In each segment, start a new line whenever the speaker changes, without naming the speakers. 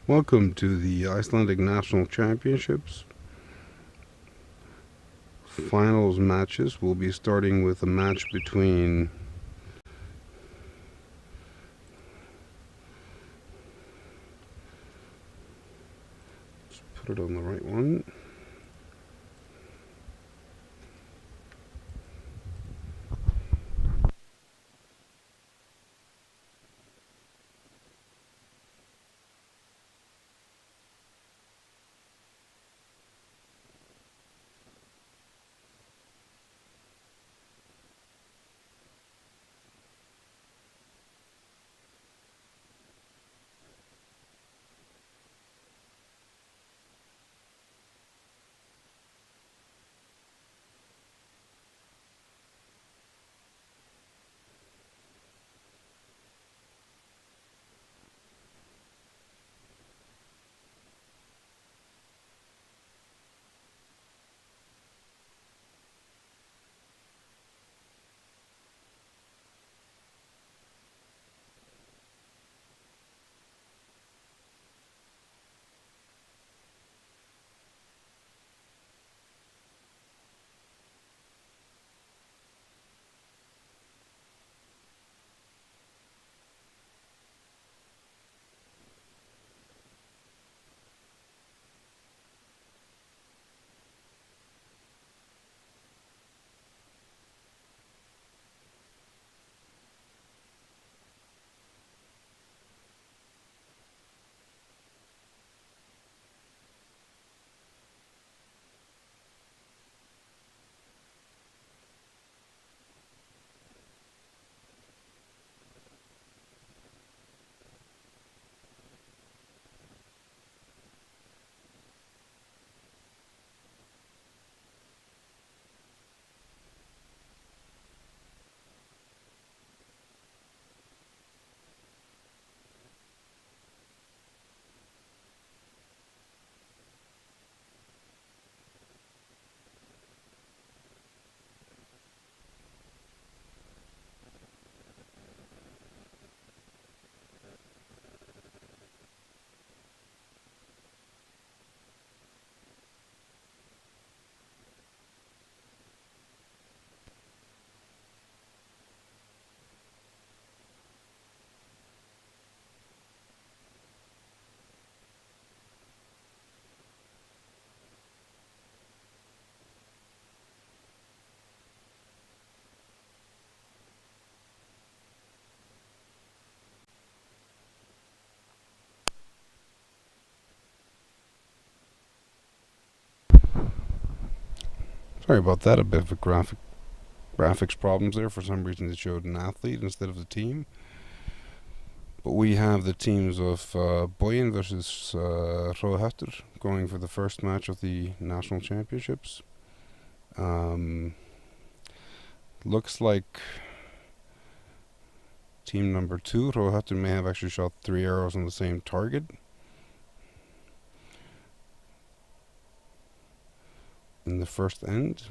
Welcome to the Icelandic National Championships. Finals matches. We'll be starting with a match between let's put it on the right one. Sorry about that. A bit of a graphics problems there. For some reason, it showed an athlete instead of the team. But we have the teams of Boyin versus Hroðhattur going for the first match of the national championships. Looks like team number 2, Hroðhattur, may have actually shot 3 arrows on the same target. In the first end.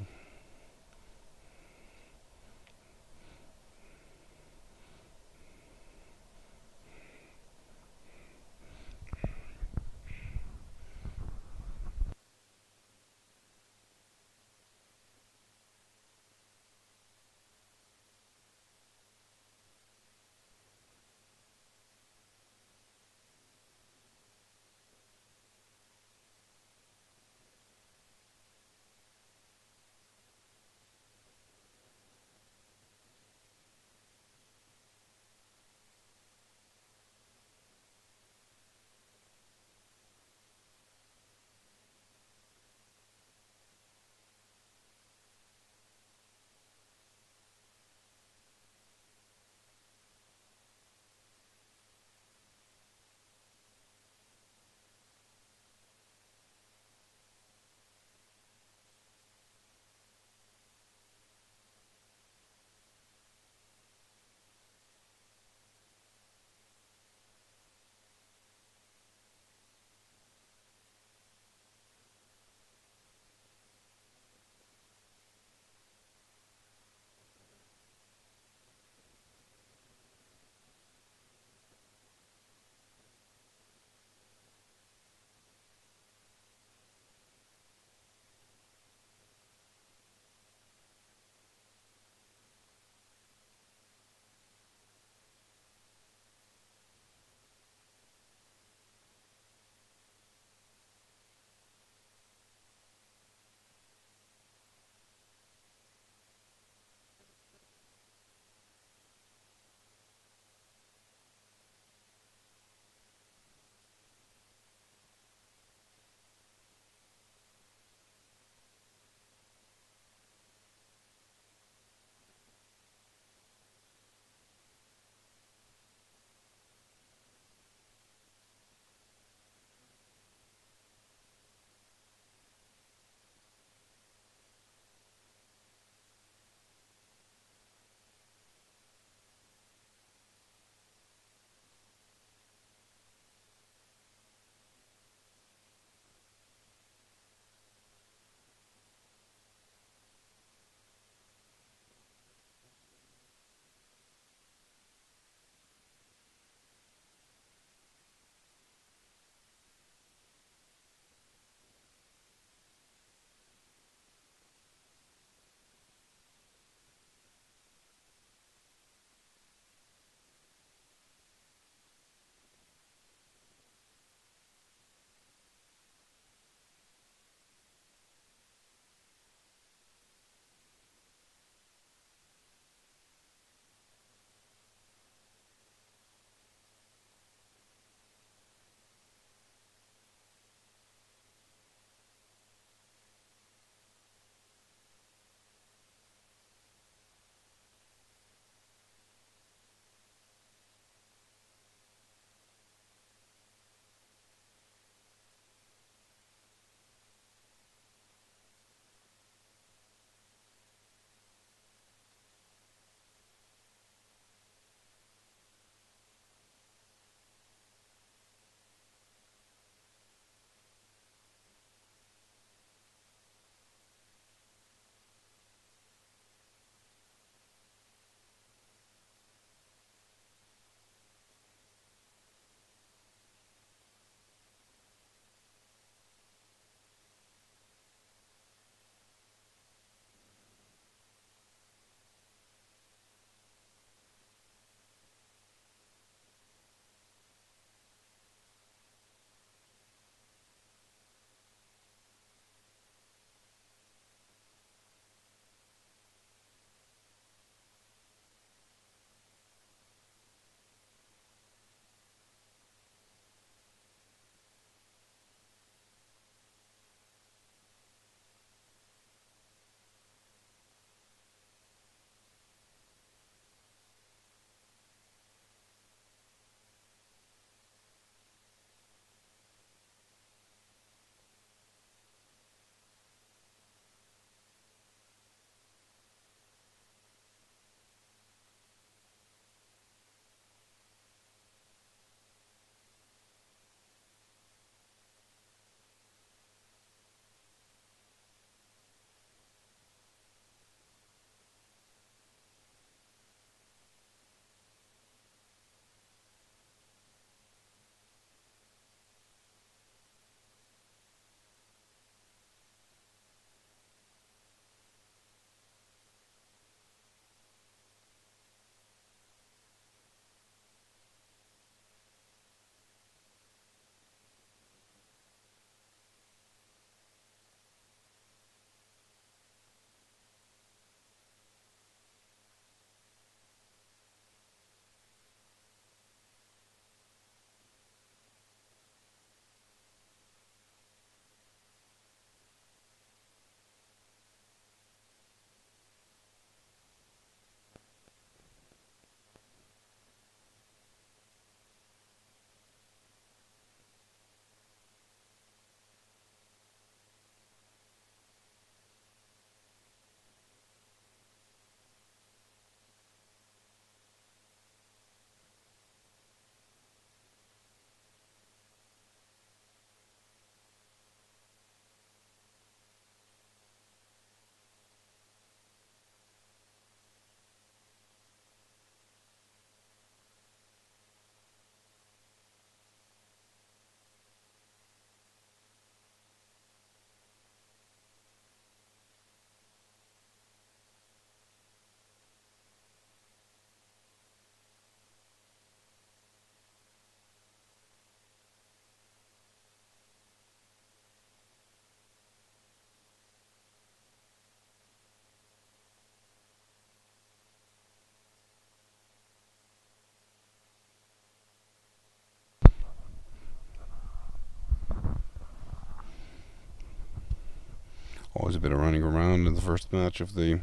Always a bit of running around in the first match of the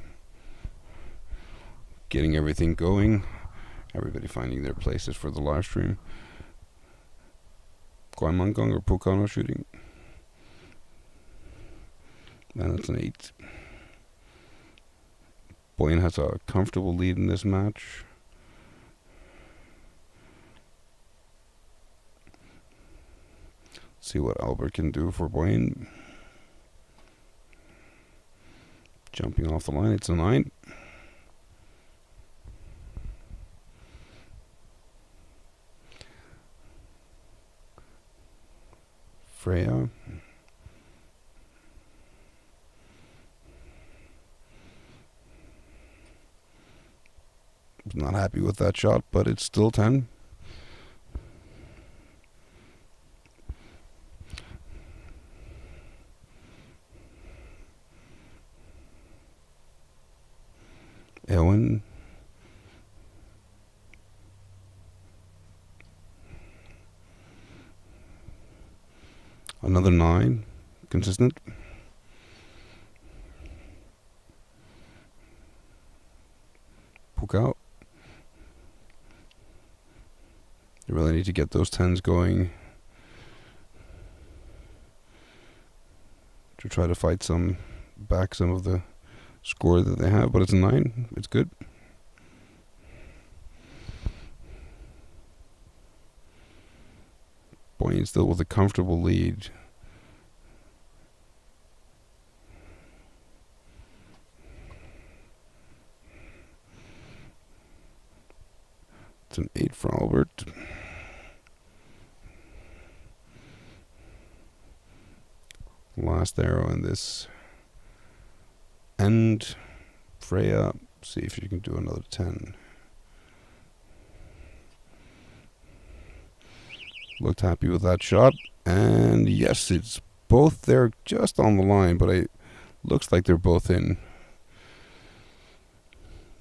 getting everything going. Everybody finding their places for the live stream. Guaimangong or Pukano shooting. And that's an 8. Boyan has a comfortable lead in this match. See what Albert can do for Boyan. Jumping off the line, it's a 9. Freya. Was not happy with that shot, but it's still 10. Ewan. Another 9. Consistent. Poke out. You really need to get those 10s going to try to fight back some of the score that they have, but it's a 9. It's good. Boyan still with a comfortable lead. It's an 8 for Albert. Last arrow in this end. Freya, see if you can do another 10. Looked happy with that shot, and yes, it's both there just on the line, but it looks like they're both in.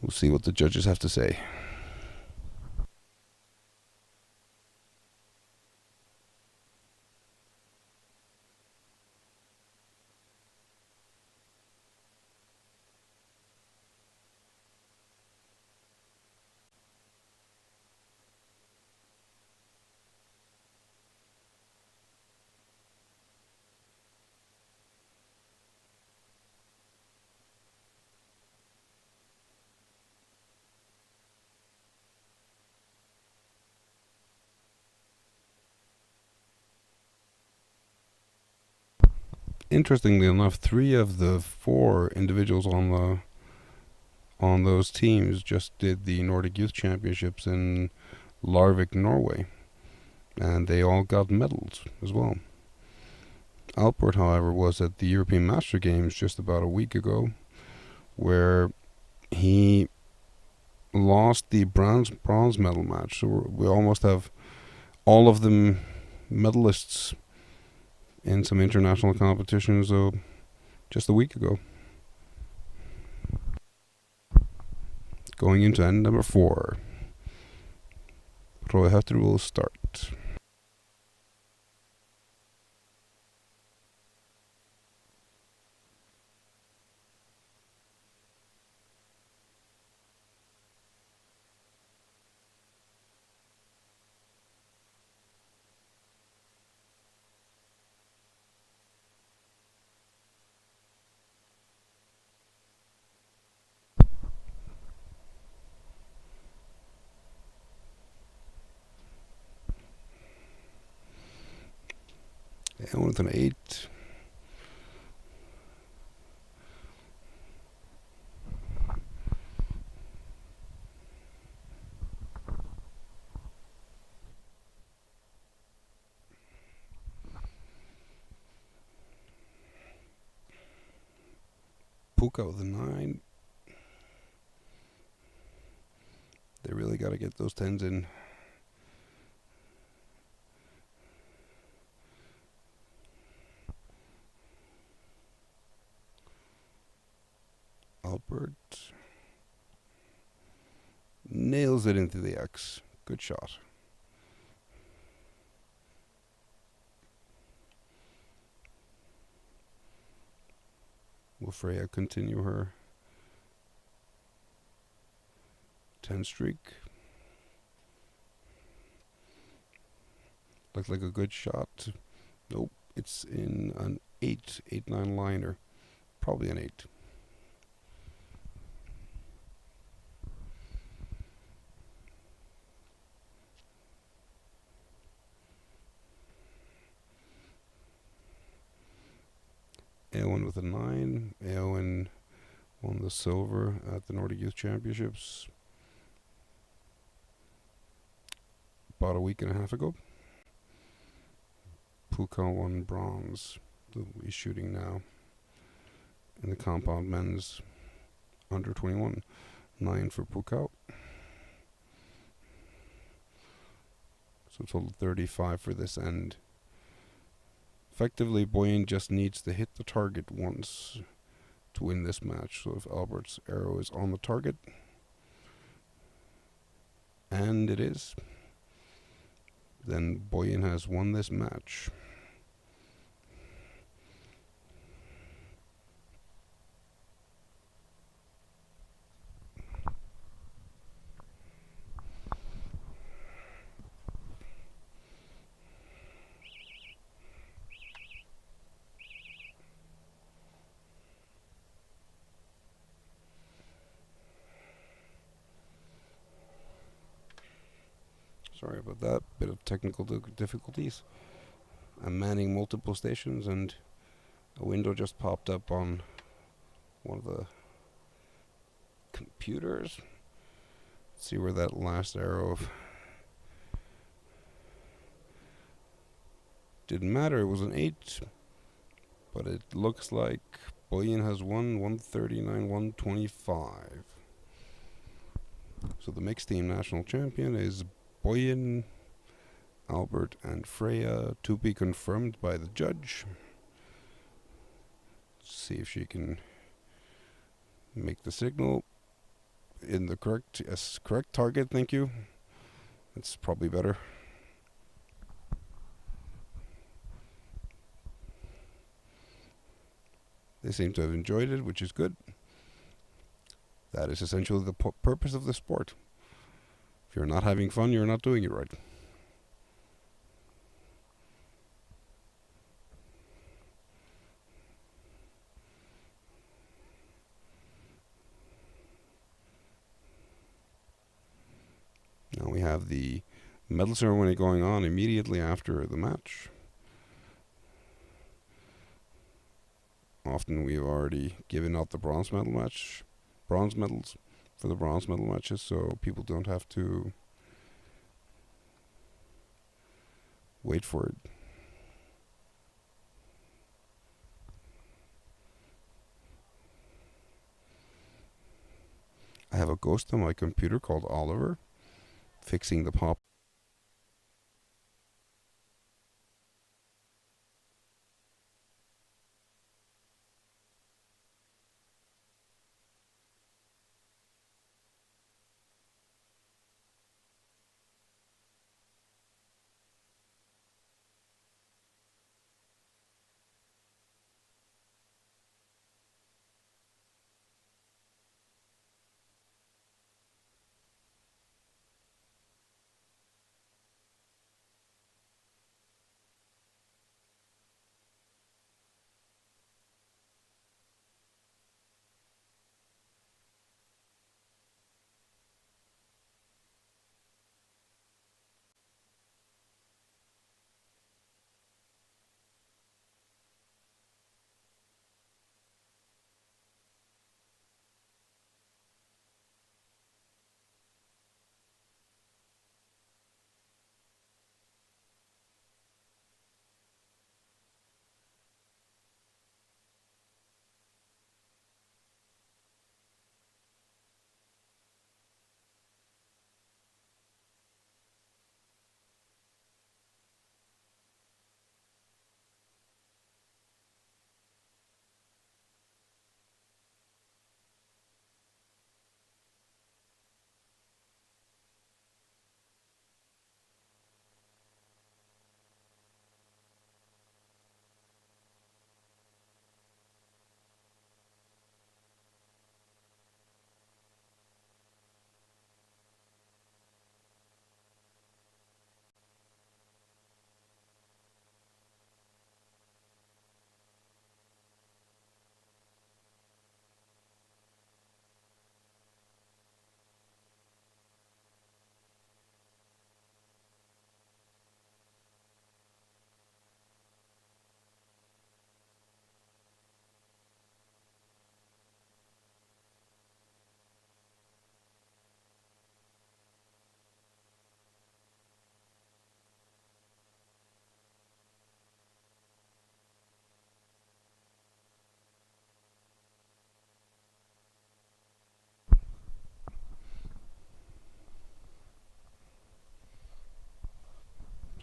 We'll see what the judges have to say. Interestingly enough, 3 of the 4 individuals on those teams just did the Nordic Youth Championships in Larvik, Norway, and they all got medals as well. Alpert, however, was at the European Master Games just about a week ago, where he lost the bronze medal match. So we almost have all of them medalists in some international competitions just a week ago. Going into end number 4. Roy Hutter will start. And with an 8. Puka with a 9. They really got to get those 10s in. Albert nails it into the X. Good shot. Will Freya continue her 10 streak? Looked like a good shot. Nope, it's in an 8-9 liner. Probably an 8. Eowyn with a 9. Eowyn won the silver at the Nordic Youth Championships about a week and a half ago. Pukka won bronze. He's shooting now in the compound men's under 21. 9 for Pukka. So total 35 for this end. Effectively, Bojan just needs to hit the target once to win this match. So if Albert's arrow is on the target, and it is, then Bojan has won this match. Sorry about that. Bit of technical difficulties. I'm manning multiple stations and a window just popped up on one of the computers. Let's see where that last arrow didn't matter. It was an 8, but it looks like Bojan has won 139-125. So the mixed team national champion is Bojan, Albert, and Freya, to be confirmed by the judge. See if she can make the signal in the correct target. Thank you. That's probably better. They seem to have enjoyed it, which is good. That is essentially the purpose of the sport. If you're not having fun, you're not doing it right. Now we have the medal ceremony going on immediately after the match. Often we've already given out the bronze medals for the bronze medal matches, so people don't have to wait for it. I have a ghost on my computer called Oliver, fixing the pop.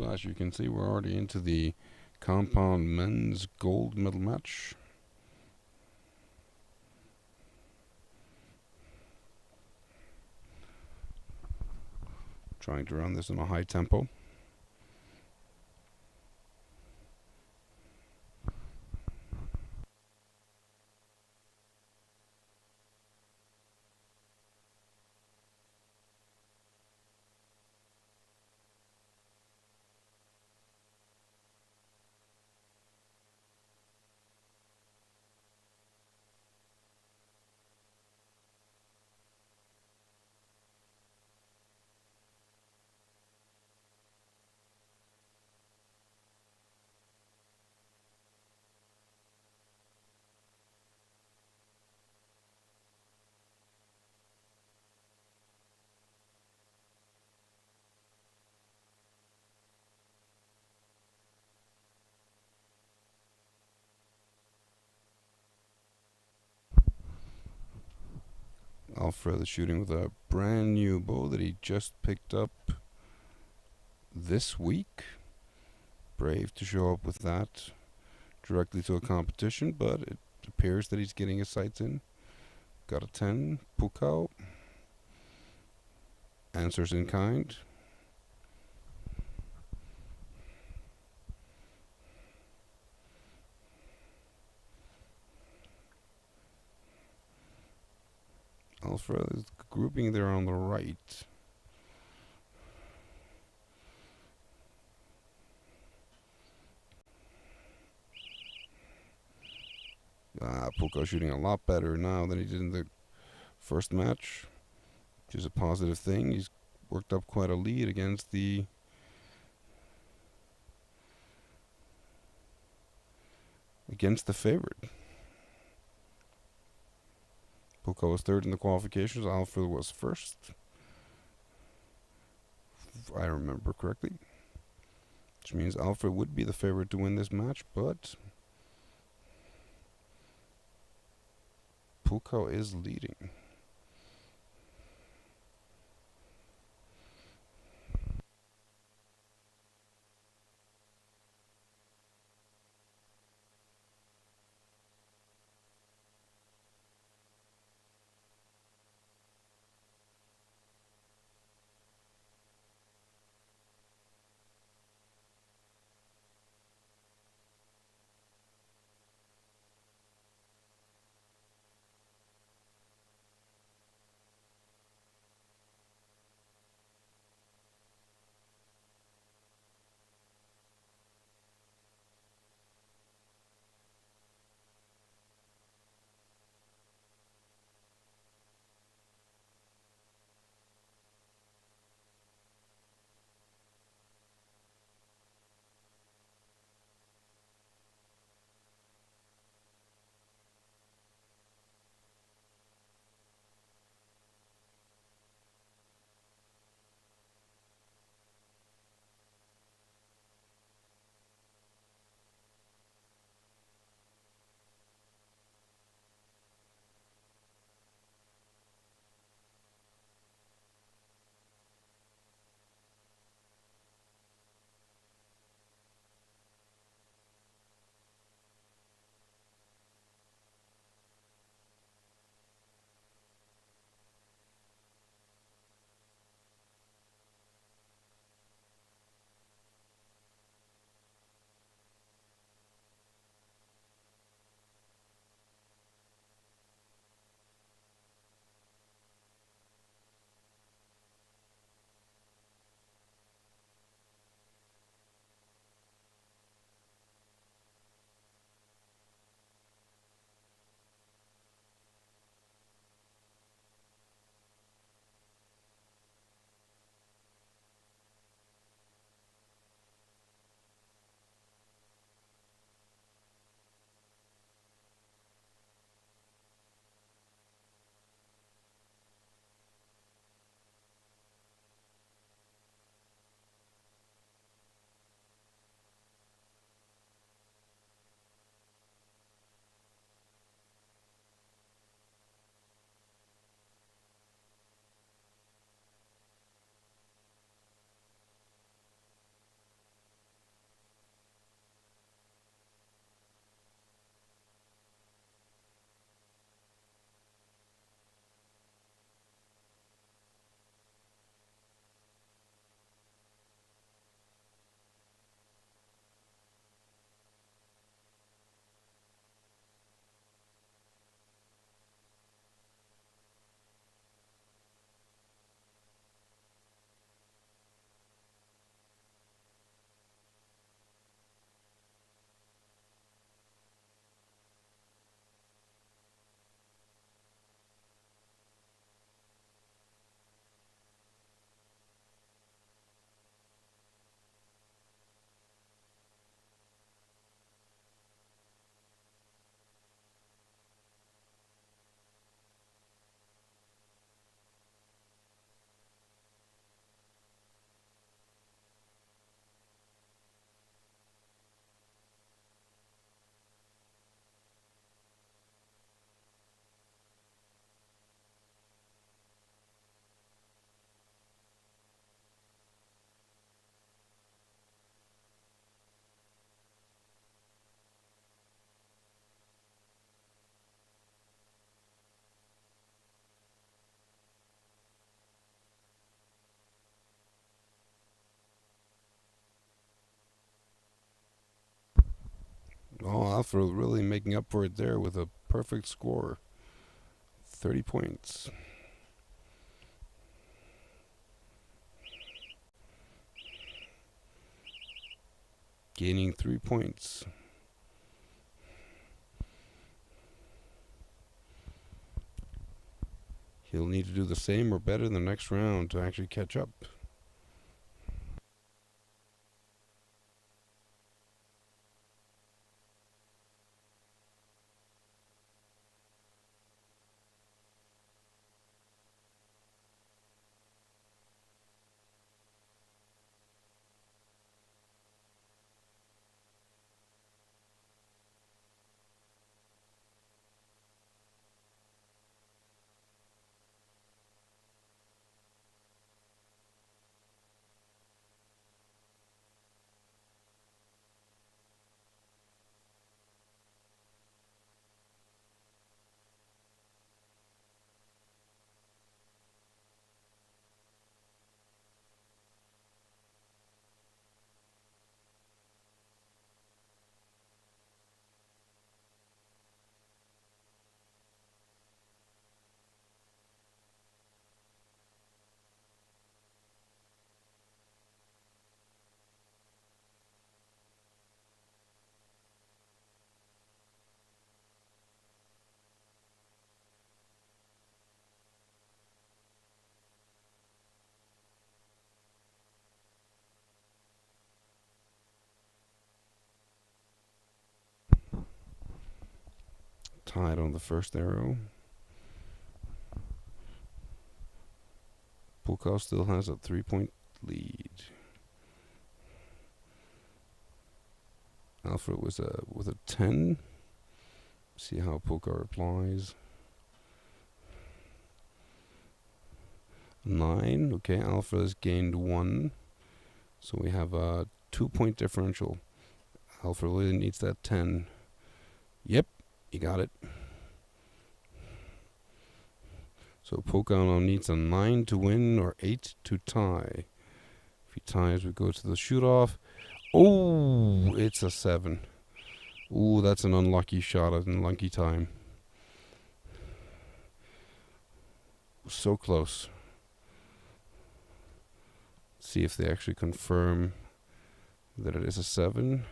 as you can see, we're already into the compound men's gold medal match. Trying to run this in a high tempo. Alfred is shooting with a brand new bow that he just picked up this week. Brave to show up with that directly to a competition, but it appears that he's getting his sights in. Got a 10, Pukao. Answers in kind. Alfred is grouping there on the right. Pukao shooting a lot better now than he did in the first match, which is a positive thing. He's worked up quite a lead against the favorite. Pukao was third in the qualifications. Alfred was first, if I remember correctly, which means Alfred would be the favorite to win this match, but Pukao is leading. Alfred really making up for it there with a perfect score. 30 points. Gaining 3 points. He'll need to do the same or better in the next round to actually catch up. Tied on the first arrow. Pukal still has a 3-point lead. Alfred with a 10. See how Pukal replies. 9. Okay, Alfred has gained 1. So we have a 2-point differential. Alfred really needs that 10. Yep, you got it. So Pukal now needs a 9 to win or 8 to tie. If he ties, we go to the shoot-off. Oh, it's a 7. Ooh, that's an unlucky shot at an unlucky time. So close. See if they actually confirm that it is a 7.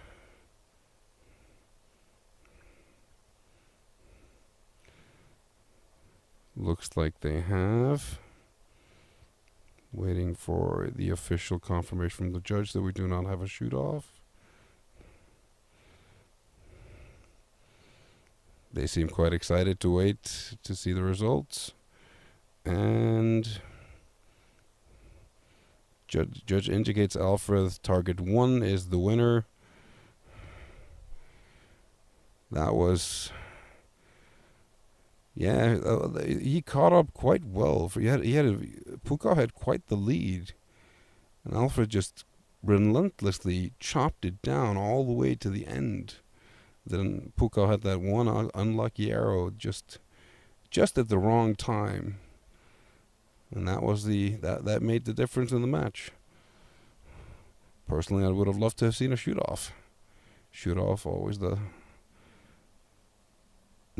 Looks like they have. Waiting for the official confirmation from the judge that we do not have a shoot-off. They seem quite excited to wait to see the results. And judge indicates Alfred target 1 is the winner. That was... Yeah, he caught up quite well. Pukal had quite the lead, and Alfred just relentlessly chopped it down all the way to the end. Then Pukal had that one unlucky arrow just at the wrong time, and that made the difference in the match. Personally, I would have loved to have seen a shoot-off. Shoot-off always the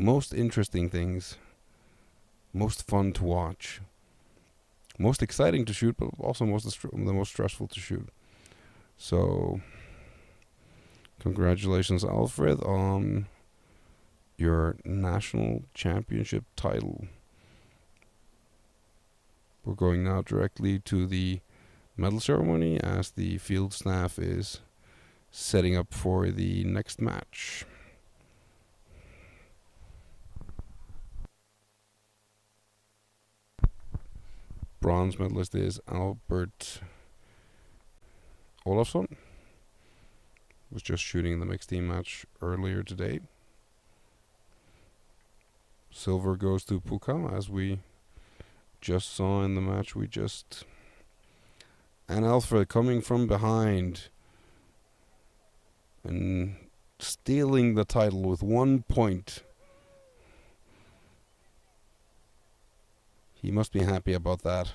most interesting things, most fun to watch, most exciting to shoot, but also the most stressful to shoot. So, congratulations, Alfred, on your national championship title. We're going now directly to the medal ceremony as the field staff is setting up for the next match. Bronze medalist is Albert Olafsson. Was just shooting in the mixed team match earlier today. Silver goes to Pukal, as we just saw in the match and Alfred coming from behind and stealing the title with 1 point. He must be happy about that.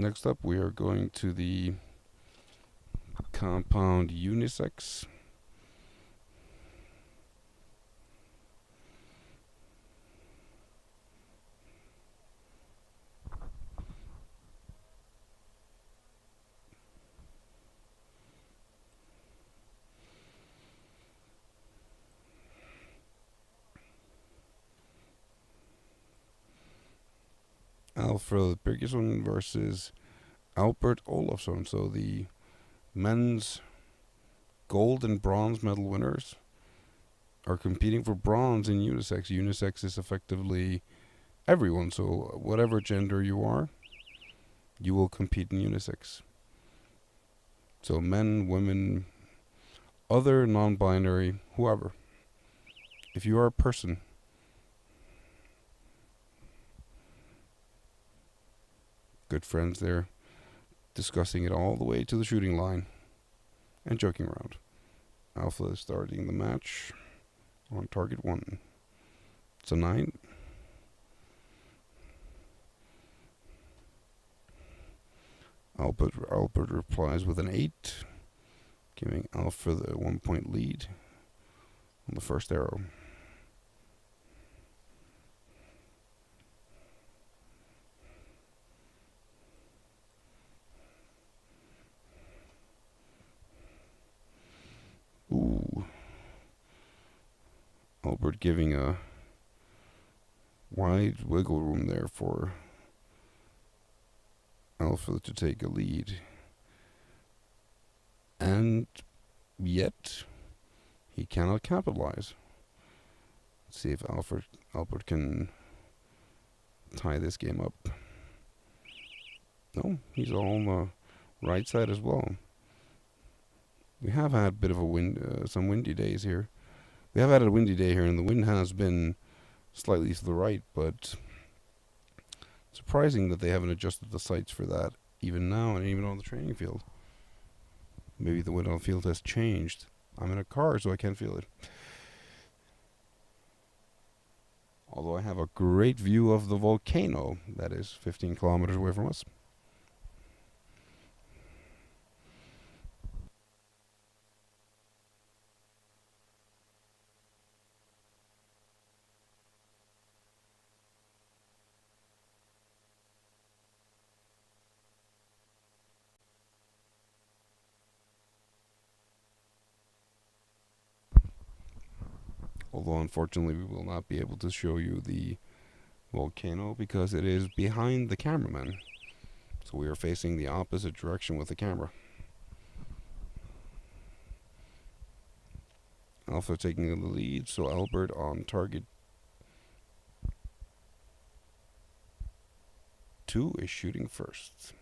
Next up, we are going to the compound unisex. Alfred Birgisson versus Albert Olofsson. So the men's gold and bronze medal winners are competing for bronze in unisex. Unisex is effectively everyone. So whatever gender you are, you will compete in unisex. So men, women, other non-binary, whoever. If you are a person, good friends there, discussing it all the way to the shooting line and joking around. Alpha is starting the match on target 1. It's a 9. Albert replies with an 8, giving Alpha the 1-point lead on the first arrow. Ooh. Albert giving a wide wiggle room there for Alpha to take a lead. And yet, he cannot capitalize. Let's see if Albert can tie this game up. No, he's all on the right side as well. We have had a bit of a some windy days here. We have had a windy day here, and the wind has been slightly to the right, but surprising that they haven't adjusted the sights for that even now and even on the training field. Maybe the wind on the field has changed. I'm in a car, so I can't feel it. Although I have a great view of the volcano that is 15 kilometers away from us. Although unfortunately we will not be able to show you the volcano because it is behind the cameraman. So we are facing the opposite direction with the camera. Alpha taking the lead, so Albert on target 2 is shooting first.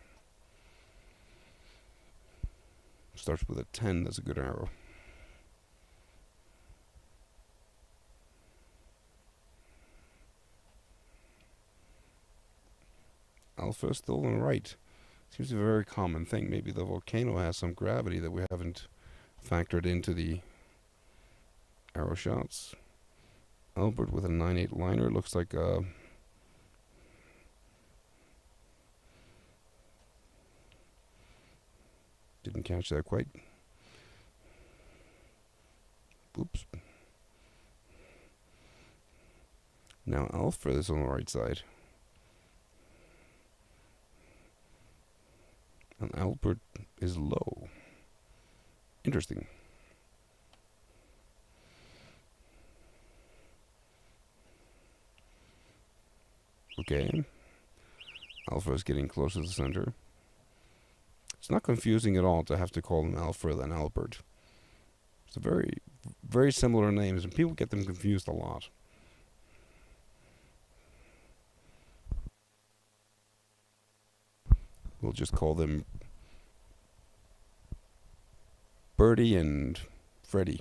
Starts with a 10, that's a good arrow. Alpha still on the right. Seems to be a very common thing. Maybe the volcano has some gravity that we haven't factored into the arrow shots. Albert with a 9-8 liner. Looks like a didn't catch that quite. Oops. Now Alpha is on the right side. And Albert is low. Interesting. Okay. Alpha is getting close to the center. It's not confusing at all to have to call him Alfred and Albert. It's a very, very similar names, and people get them confused a lot. We'll just call them Bertie and Freddie.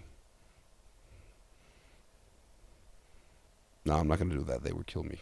No, I'm not going to do that. They would kill me.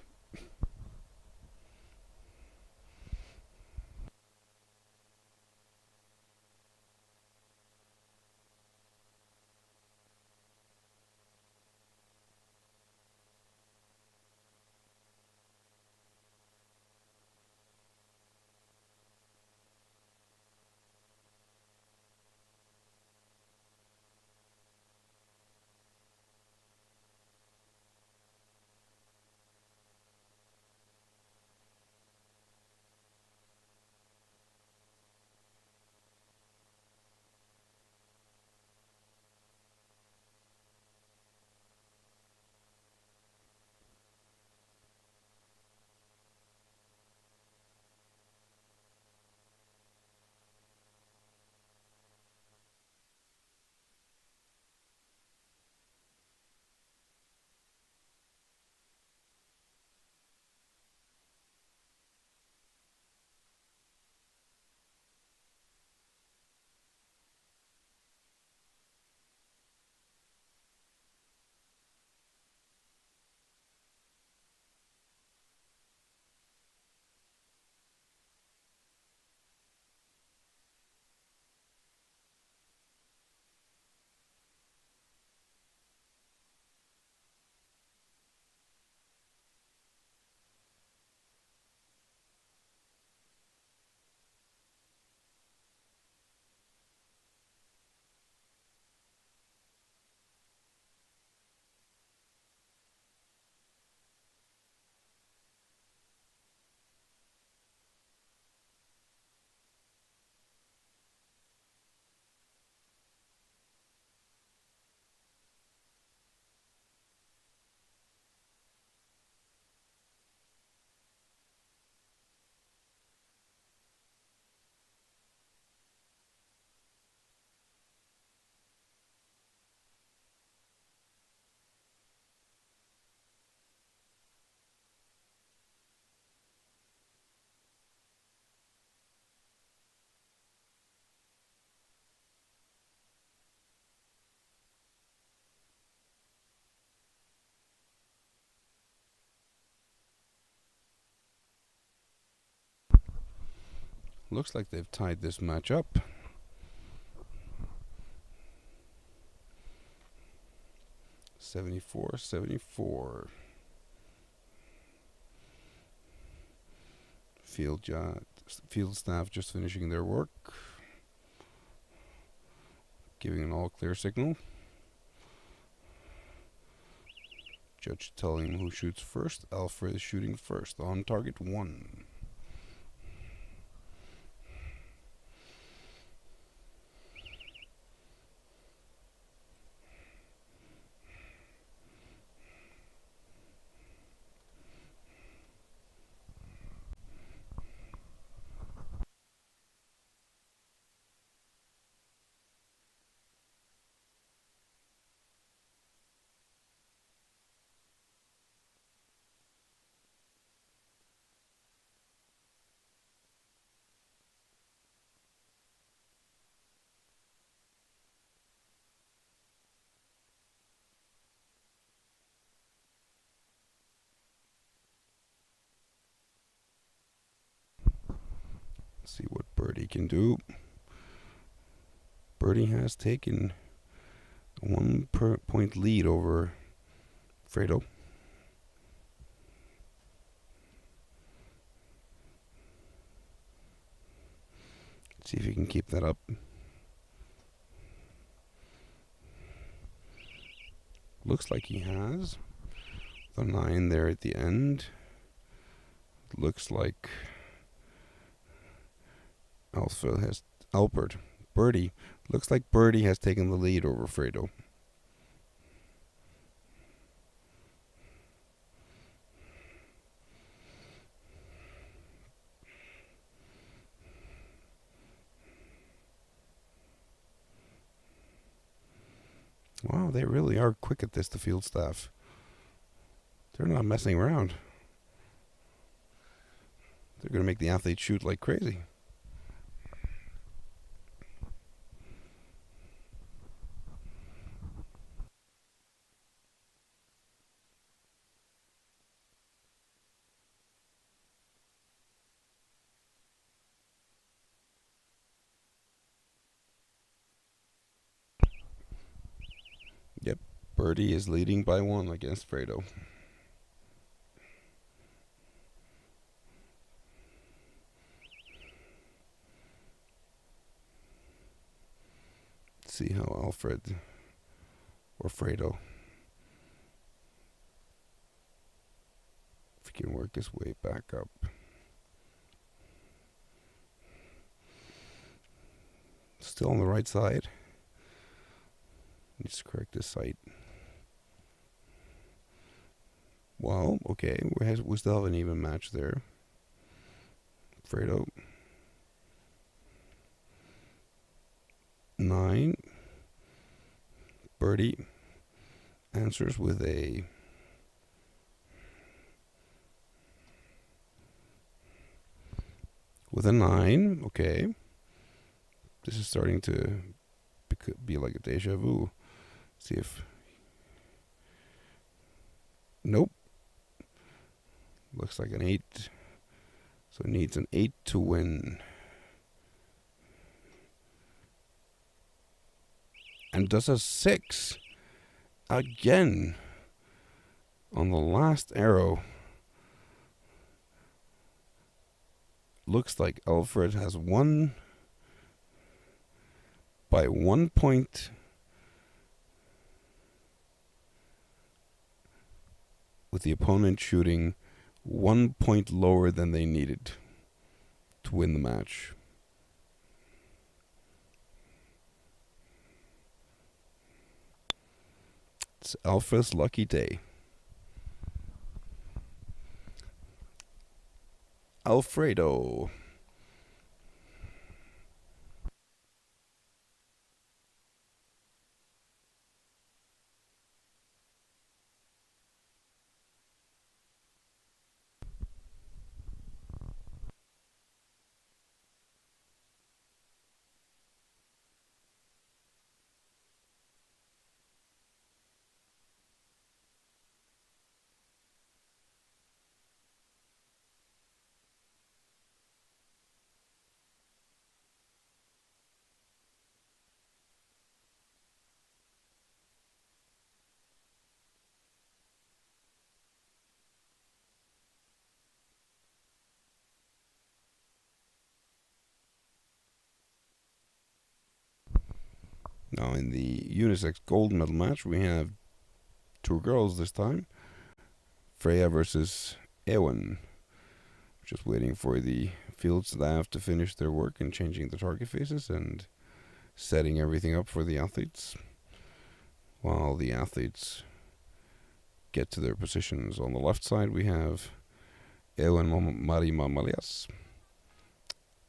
Looks like they've tied this match up. $74-74. Field staff just finishing their work, giving an all clear signal. Judge telling him who shoots first. Alfred is shooting first. On target 1. See what Birdie can do. Birdie has taken a 1 point lead over Fredo. See if he can keep that up. Looks like he has. The 9 there at the end. Looks like Birdie. Looks like Birdie has taken the lead over Fredo. Wow, they really are quick at this, the field staff. They're not messing around. They're going to make the athletes shoot like crazy. Yep, Birdie is leading by 1 against Fredo. See how Alfred or Fredo, if he can work his way back up. Still on the right side. Needs to correct his sight. Well, okay, we still have an even match there. Fredo. 9. Birdie answers with a with a 9. Okay, this is starting to be like a deja vu. See if nope. Looks like an 8. So it needs an 8 to win. And does a 6 again on the last arrow. Looks like Alfred has won by 1 point. With the opponent shooting 1 point lower than they needed to win the match. It's Alfred's lucky day. Alfredo. in the unisex gold medal match, we have two girls this time. Freya versus Ewan. Just waiting for the field staff to finish their work and changing the target faces and setting everything up for the athletes. While the athletes get to their positions, on the left side we have Ewan Marima Malias,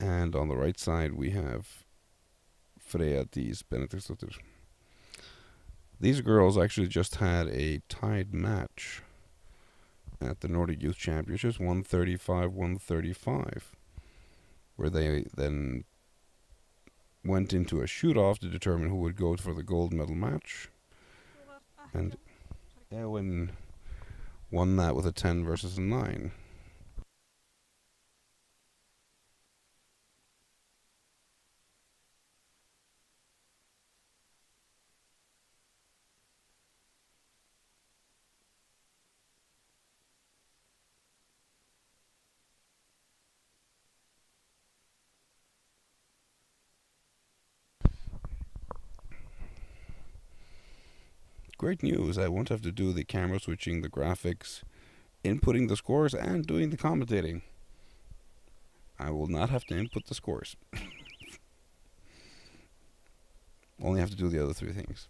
and on the right side we have Freya Dís Benediktsdóttir. These girls actually just had a tied match at the Nordic Youth Championships, 135-135, where they then went into a shoot-off to determine who would go for the gold medal match. And Ewan won that with a 10 versus a 9. Great news, I won't have to do the camera switching, the graphics, inputting the scores, and doing the commentating. I will not have to input the scores. Only have to do the other three things.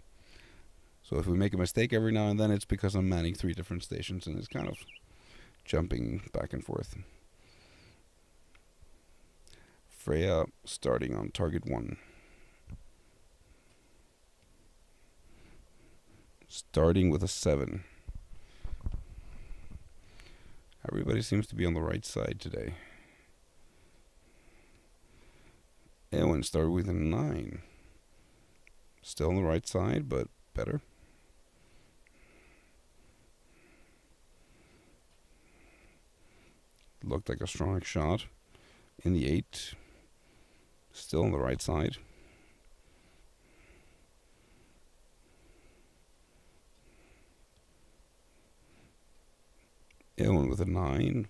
So if we make a mistake every now and then, it's because I'm manning 3 different stations and it's kind of jumping back and forth. Freya starting on target 1. Starting with a 7. Everybody seems to be on the right side today. Ewan started with a 9. Still on the right side, but better. Looked like a strong shot. In the 8. Still on the right side. Ewan with a 9.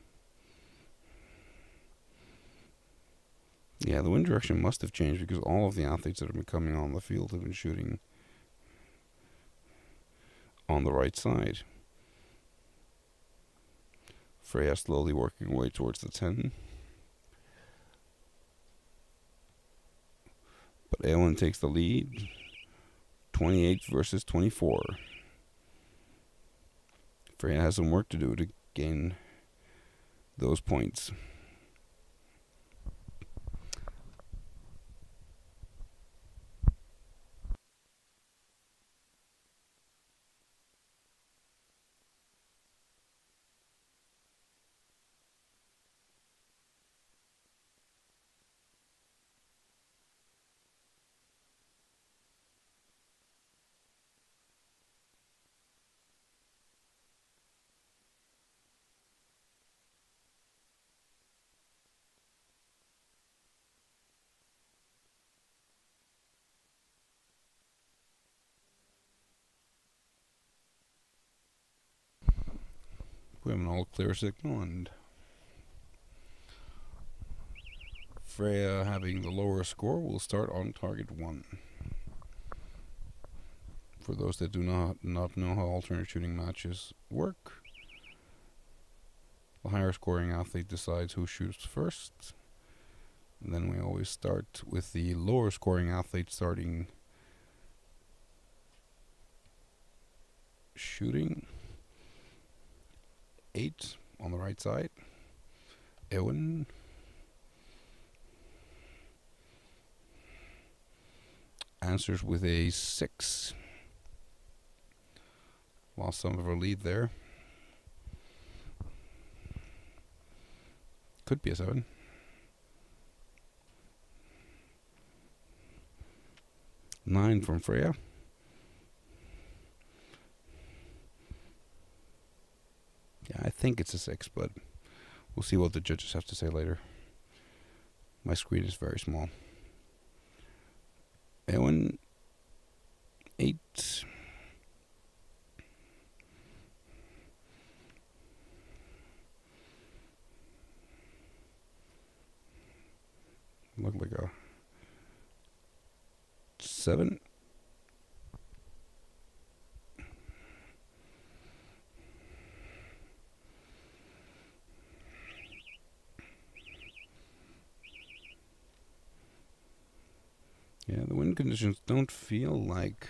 Yeah, the wind direction must have changed because all of the athletes that have been coming on the field have been shooting on the right side. Freya slowly working her way towards the 10. But Ewan takes the lead. 28 versus 24. Freya has some work to do to gain those points. We have an all clear signal, and Freya, having the lower score, will start on target 1. For those that do not know how alternate shooting matches work, the higher scoring athlete decides who shoots first. And then we always start with the lower scoring athlete starting shooting. 8 on the right side. Ewan. Answers with a 6. Lost some of her lead there. Could be a 7. Nine from Freya. Yeah, I think it's a 6, but we'll see what the judges have to say later. My screen is very small. Ewan, 8. Look like a 7. Yeah, the wind conditions don't feel like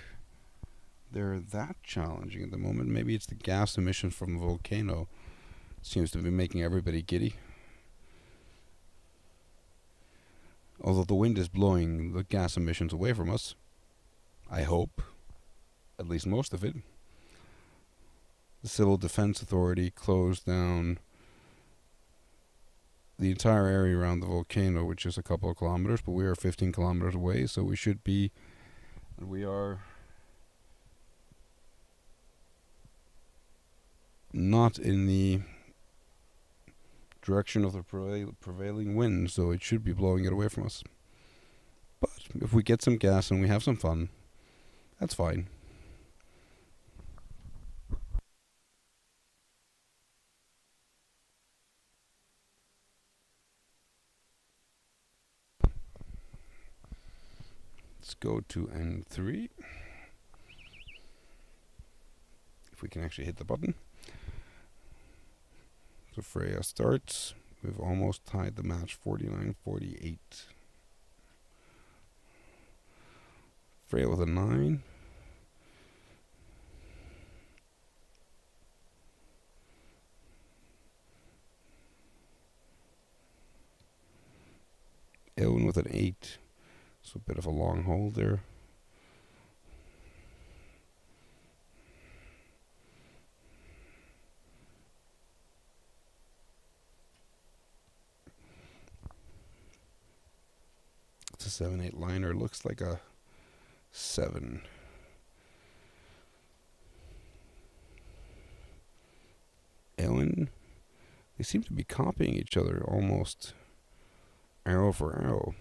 they're that challenging at the moment. Maybe it's the gas emissions from the volcano seems to be making everybody giddy. Although the wind is blowing the gas emissions away from us, I hope, at least most of it. The Civil Defense Authority closed down the entire area around the volcano, which is a couple of kilometers, but we are 15 kilometers away, so we should be, and we are not in the direction of the prevailing wind, so it should be blowing it away from us. But if we get some gas and we have some fun, that's fine. Let's go to N3. If we can actually hit the button. So Freya starts. We've almost tied the match, 49-48. Freya with a 9. Eowyn with an 8. So a bit of a long hold there. It's a 7-8 liner. Looks like a 7. Eowyn, they seem to be copying each other almost arrow for arrow.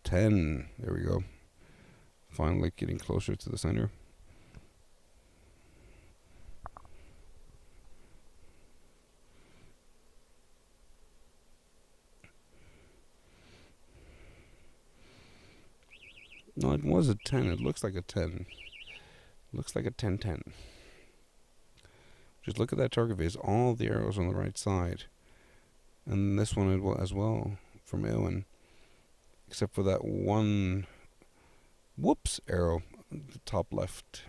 10. There we go. Finally getting closer to the center. No, it was a 10. It looks like a 10. Looks like a 10-10. Just look at that target face. All the arrows on the right side. And this one as well from Eowyn. Except for that one whoops arrow at the top left.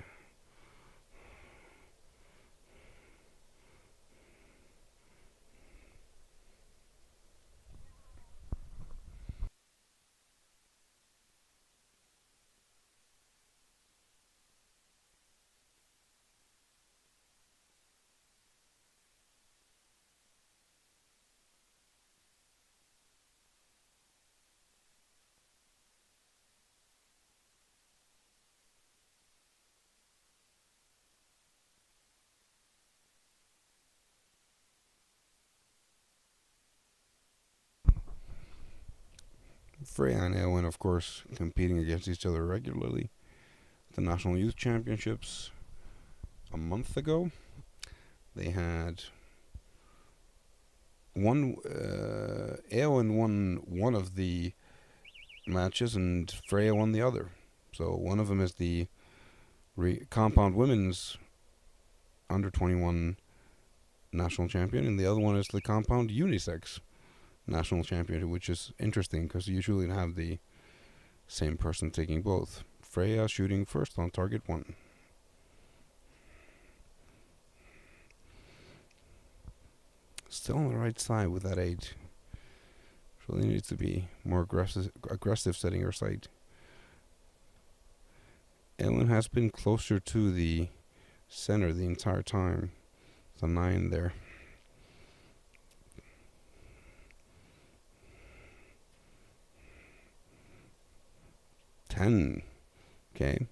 Freya and Eowyn, of course, competing against each other regularly. The National Youth Championships a month ago, they had Eowyn won one of the matches and Freya won the other. So one of them is the compound women's under 21 national champion, and the other one is the compound unisex national champion, which is interesting because you usually have the same person taking both. Freya shooting first on target 1. Still on the right side with that 8. Really needs to be more aggressive setting her sight. Eowyn has been closer to the center the entire time. The 9 there. Okay.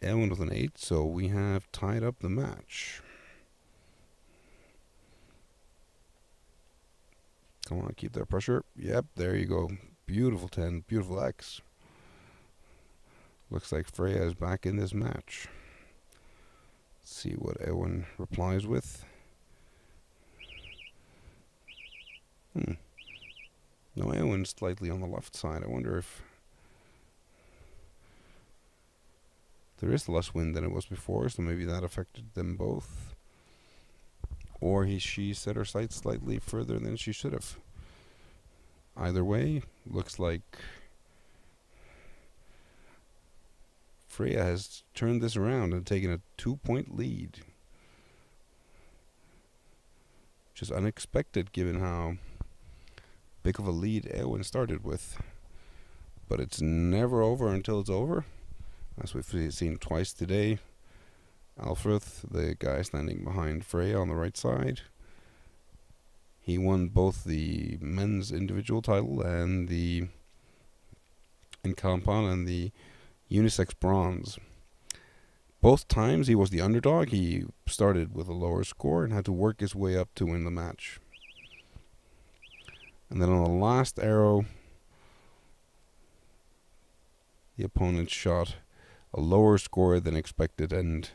Eowyn with an 8, so we have tied up the match. Come on, keep that pressure. Yep, there you go. Beautiful 10, beautiful X. Looks like Freya is back in this match. Let's see what Eowyn replies with. No, Eowyn's slightly on the left side. I wonder if There is less wind than it was before, so maybe that affected them both. Or she set her sights slightly further than she should have. Either way, looks like Freyja has turned this around and taken a 2-point lead. Which is unexpected given how big of a lead Éowyn started with. But it's never over until it's over. As we've seen twice today. Alfred, the guy standing behind Freyja on the right side, he won both the men's individual title and the in compound and the unisex bronze. Both times he was the underdog. He started with a lower score and had to work his way up to win the match. And then on the last arrow, the opponent shot a lower score than expected, and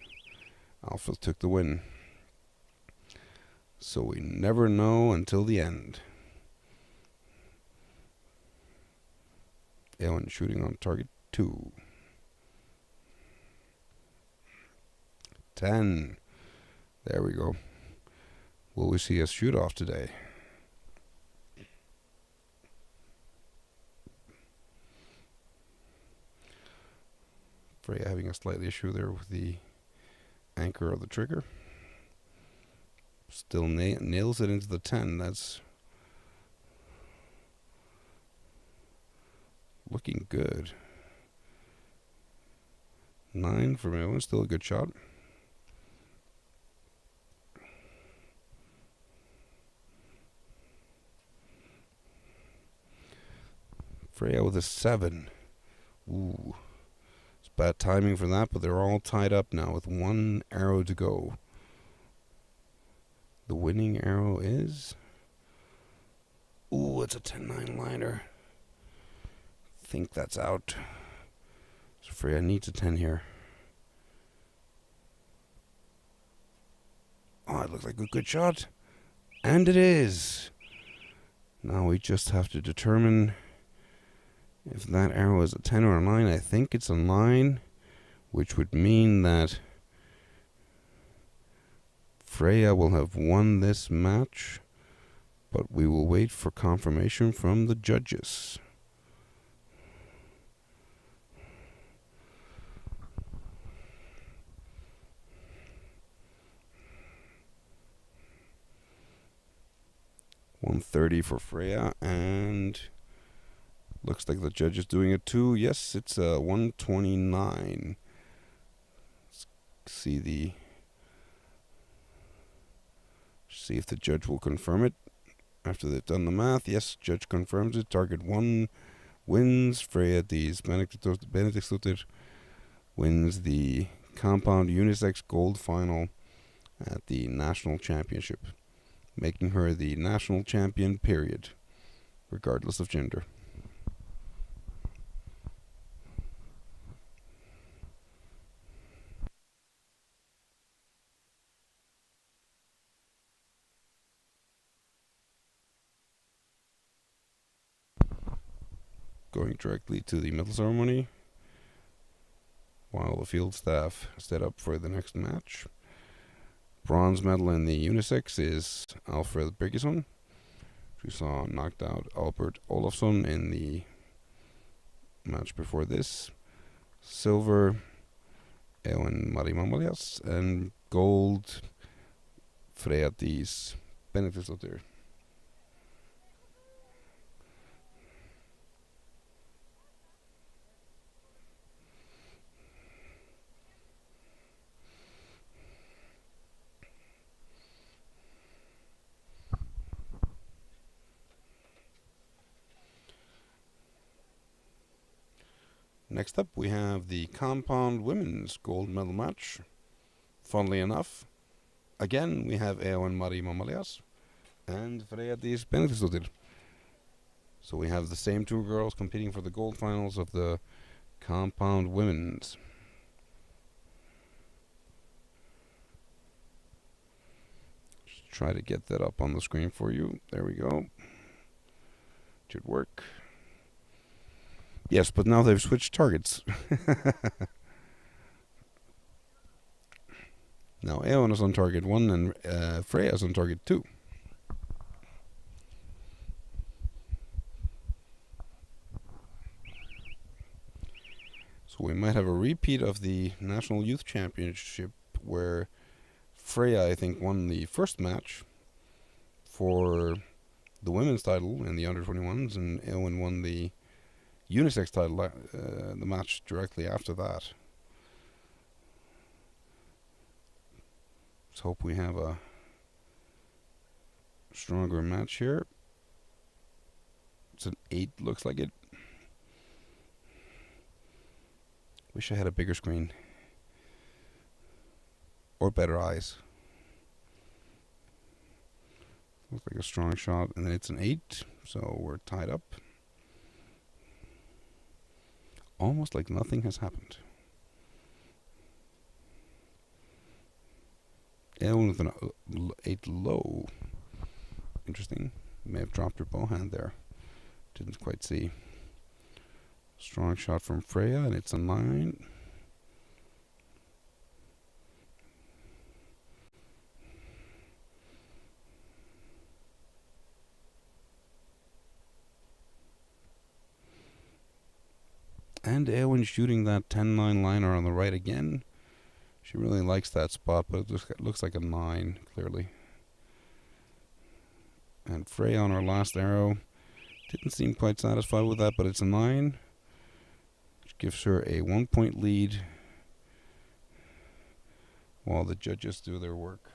Alfred took the win. So we never know until the end. Éowyn shooting on target 2. 10. There we go. Will we see a shoot off today? Freyja having a slight issue there with the anchor of the trigger. Still nails it into the 10. That's looking good. 9 for Éowyn, still a good shot. Freyja with a 7. Ooh. It's bad timing for that, but they're all tied up now with 1 arrow to go. The winning arrow is... Ooh, it's a 10-9 liner. Think that's out. So Freyja needs a 10 here. Oh, it looks like a good shot. And it is. Now we just have to determine if that arrow is a 10 or a 9. I think it's a 9, which would mean that Freyja will have won this match, but we will wait for confirmation from the judges. $130 for Freyja, and looks like the judge is doing it too. Yes, it's a 129. Let's see if the judge will confirm it after they've done the math. Yes, judge confirms it. Target 1 wins. Freyja Benediktsdóttir wins the compound unisex gold final at the national championship, making her the national champion, period, regardless of gender. Going directly to the medal ceremony while the field staff set up for the next match. Bronze medal in the unisex is Alfred Birgisson, who saw knocked out Albert Olafsson in the match before this. Silver, Éowyn Marie Mamalias, and gold, Freyja Benediktsdóttir. Next up, we have the compound women's gold medal match. Funnily enough, again, we have Éowyn Marie Mamalias and Freyja Benediktsdóttir. So we have the same 2 girls competing for the gold finals of the compound women's. Just try to get that up on the screen for you. There we go. Should work. Yes, but now they've switched targets. Now Eowyn is on target 1 and Freya is on target 2. So we might have a repeat of the National Youth Championship where Freya, I think, won the first match for the women's title in the under-21s, and Eowyn won the unisex title, the match directly after that. Let's hope we have a stronger match here. It's an 8, looks like it. Wish I had a bigger screen. Or better eyes. Looks like a strong shot, and then it's an 8, so we're tied up. Almost like nothing has happened. Eowyn with an 8 low. Interesting. May have dropped her bow hand there. Didn't quite see. Strong shot from Freya, and it's a 9. And Eowyn shooting that 10-9 liner on the right again. She really likes that spot, but it looks like a 9, clearly. And Freya on her last arrow. Didn't seem quite satisfied with that, but it's a 9. Which gives her a 1-point lead while the judges do their work.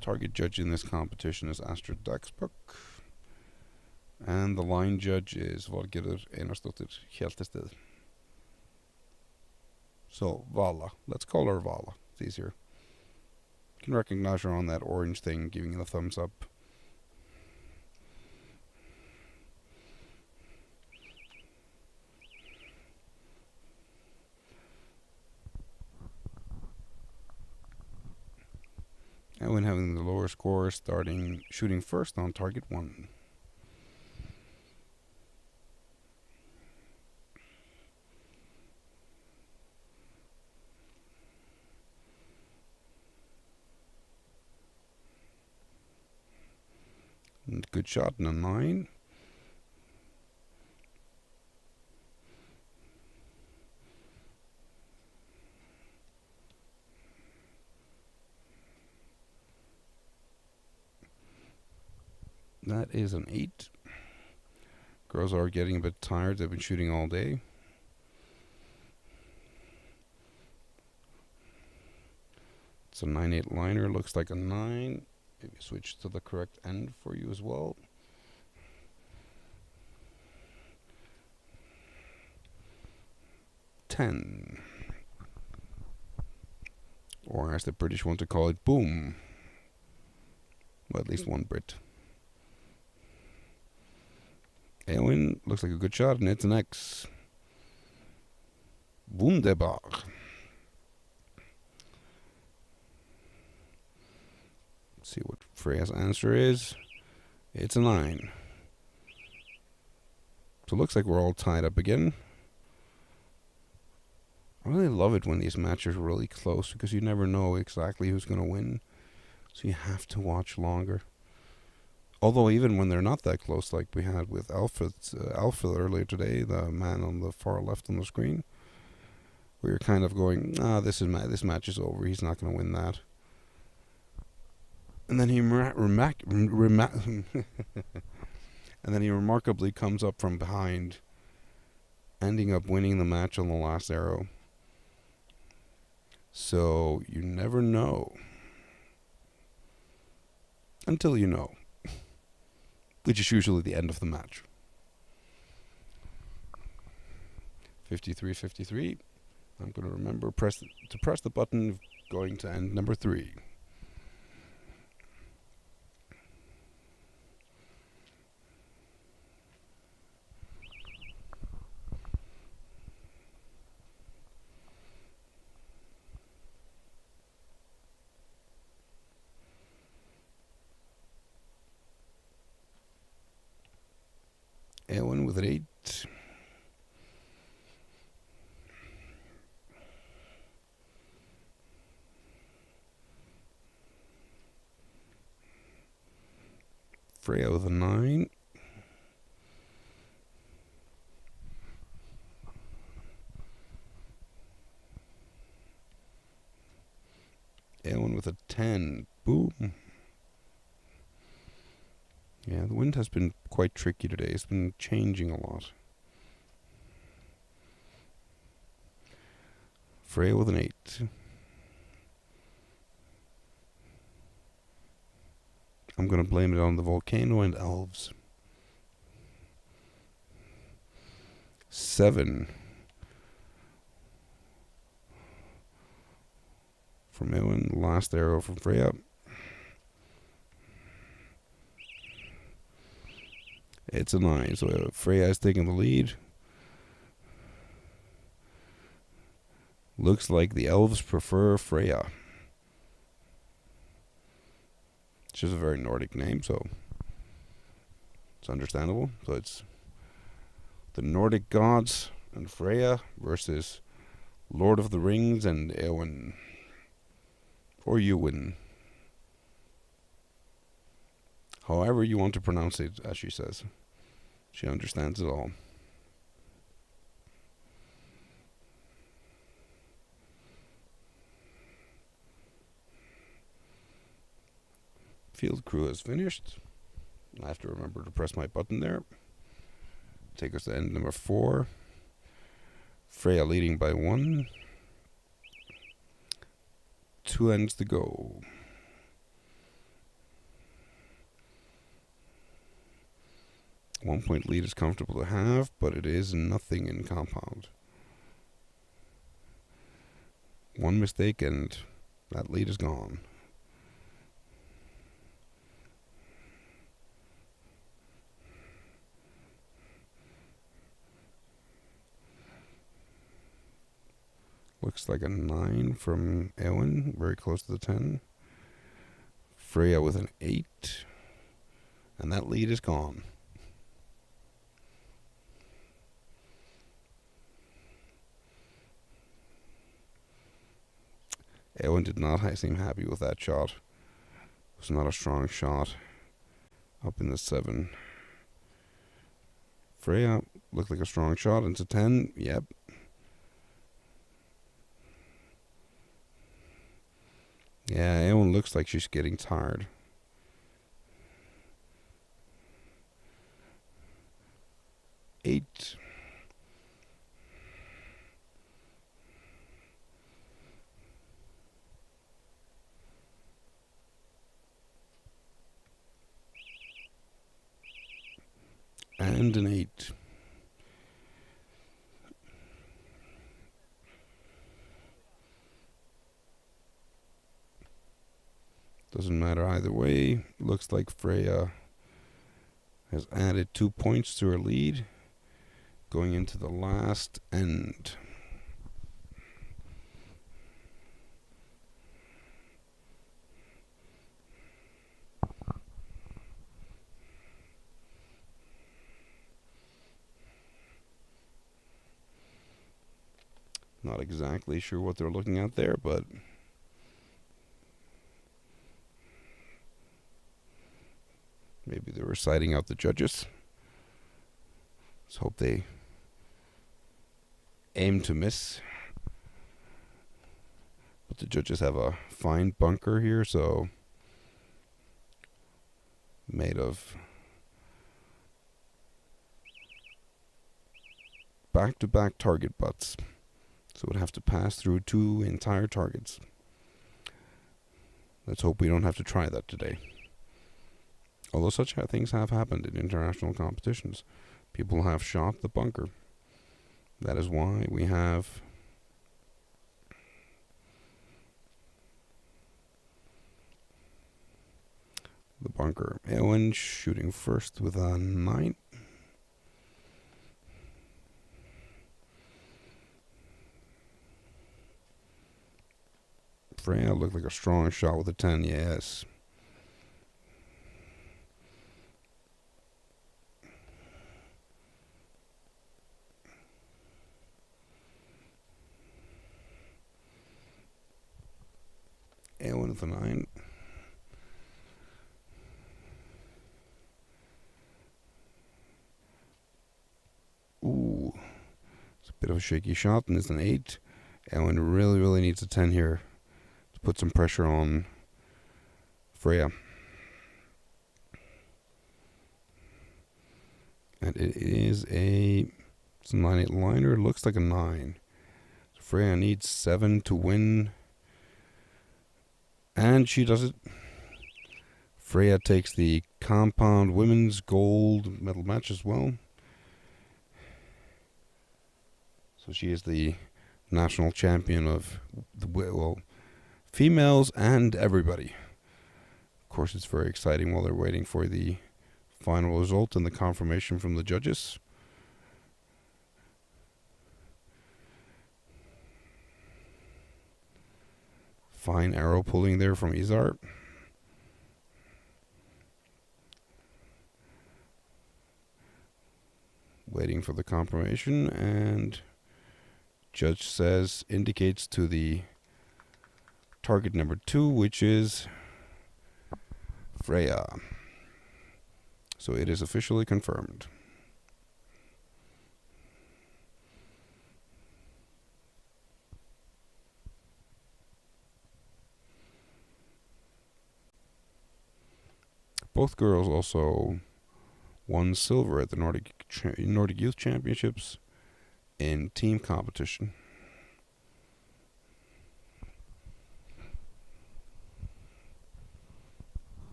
Target judge in this competition is Astrid Dagsbøk, and the line judge is Valgerður Einarsdóttir Hjaltested. So Vala, let's call her Vala. It's easier. You can recognize her on that orange thing, giving you the thumbs up. And when having the lower score, shooting first on target 1. And good shot and a 9. That is an 8. Girls are getting a bit tired. They've been shooting all day. It's a 9-8 liner. Looks like a 9. Maybe switch to the correct end for you as well. Ten. Or as the British want to call it, boom. Well, at least one Brit. Eowyn looks like a good shot, and it's an X. Wunderbar. Let's see what Freya's answer is. It's a 9. So it looks like we're all tied up again. I really love it when these matches are really close because you never know exactly who's going to win. So you have to watch longer. Although even when they're not that close, like we had with Alfred earlier today, the man on the far left on the screen, where you're kind of going, this match is over. He's not going to win that. And then he remarkably comes up from behind, ending up winning the match on the last arrow. So you never know until you know, which is usually the end of the match. 53-53. I'm going to remember to press the button going to end number 3. with an 8. Freya with a 9. Eowyn with a 10. Boom. Yeah, the wind has been quite tricky today. It's been changing a lot. Freya with an 8. I'm going to blame it on the volcano and elves. 7. From Eowyn. Last arrow from Freya. It's a 9, so Freya is taking the lead. Looks like the elves prefer Freya. It's just a very Nordic name, so it's understandable. So it's the Nordic gods and Freya versus Lord of the Rings and Eowyn. Or Eowyn. However you want to pronounce it, as she says. She understands it all. Field crew has finished. I have to remember to press my button there. Take us to end number 4. Freya leading by 1. 2 ends to go. One point lead is comfortable to have, but it is nothing in compound. One mistake and that lead is gone. Looks like a 9 from Eowyn, very close to the 10. Freya with an 8. And that lead is gone. Eowyn did not seem happy with that shot. It was not a strong shot. Up in the 7. Freya looked like a strong shot into 10. Yep. Yeah, Eowyn looks like she's getting tired. Eight. And an 8. Doesn't matter either way. Looks like Freya has added 2 points to her lead. Going into the last end. Not exactly sure what they're looking at there, but maybe they were citing out the judges. Let's hope they aim to miss. But the judges have a fine bunker here, so made of back-to-back target butts. So it would have to pass through 2 entire targets. Let's hope we don't have to try that today. Although such things have happened in international competitions. People have shot the bunker. That is why we have the bunker. Eowyn shooting first with a 9. Freya looked like a strong shot with a 10, yes. with a 9. Ooh, it's a bit of a shaky shot, and it's an 8. Elwyn really, really needs a 10 here to put some pressure on Freya. And it is it's a 9-8 liner. It looks like a 9. So Freya needs 7 to win. And she does it. Freya takes the compound women's gold medal match as well. So she is the national champion of females and everybody. Of course, it's very exciting while they're waiting for the final result and the confirmation from the judges. Fine arrow pulling there from Izar. Waiting for the confirmation, and judge indicates to the target number 2, which is Freya. So it is officially confirmed. Both girls also won silver at the Nordic Youth Championships in team competition.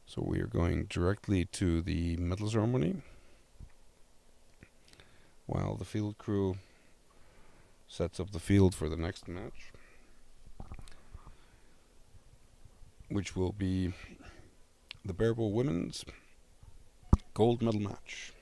So we are going directly to the medal ceremony while the field crew sets up the field for the next match, which will be the Berboga women's gold medal match.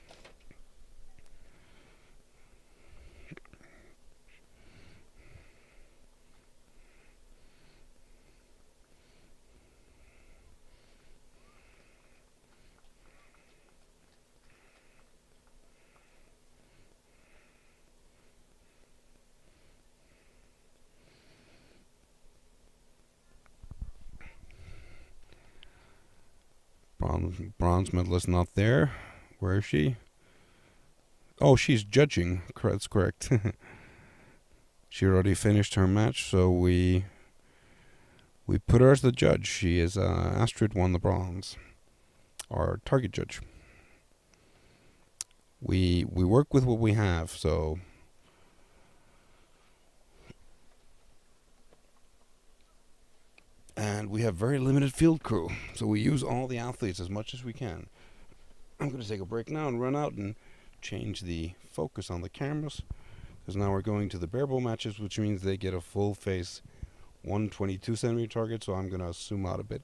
Bronze medalist not there. Where is she? Oh, she's judging. That's correct. She already finished her match, so we put her as the judge. She is Astrid won the bronze. Our target judge. We work with what we have, so and we have very limited field crew, so we use all the athletes as much as we can. I'm going to take a break now and run out and change the focus on the cameras, because now we're going to the Berboga matches, which means they get a full face 122 centimeter target, so I'm going to zoom out a bit.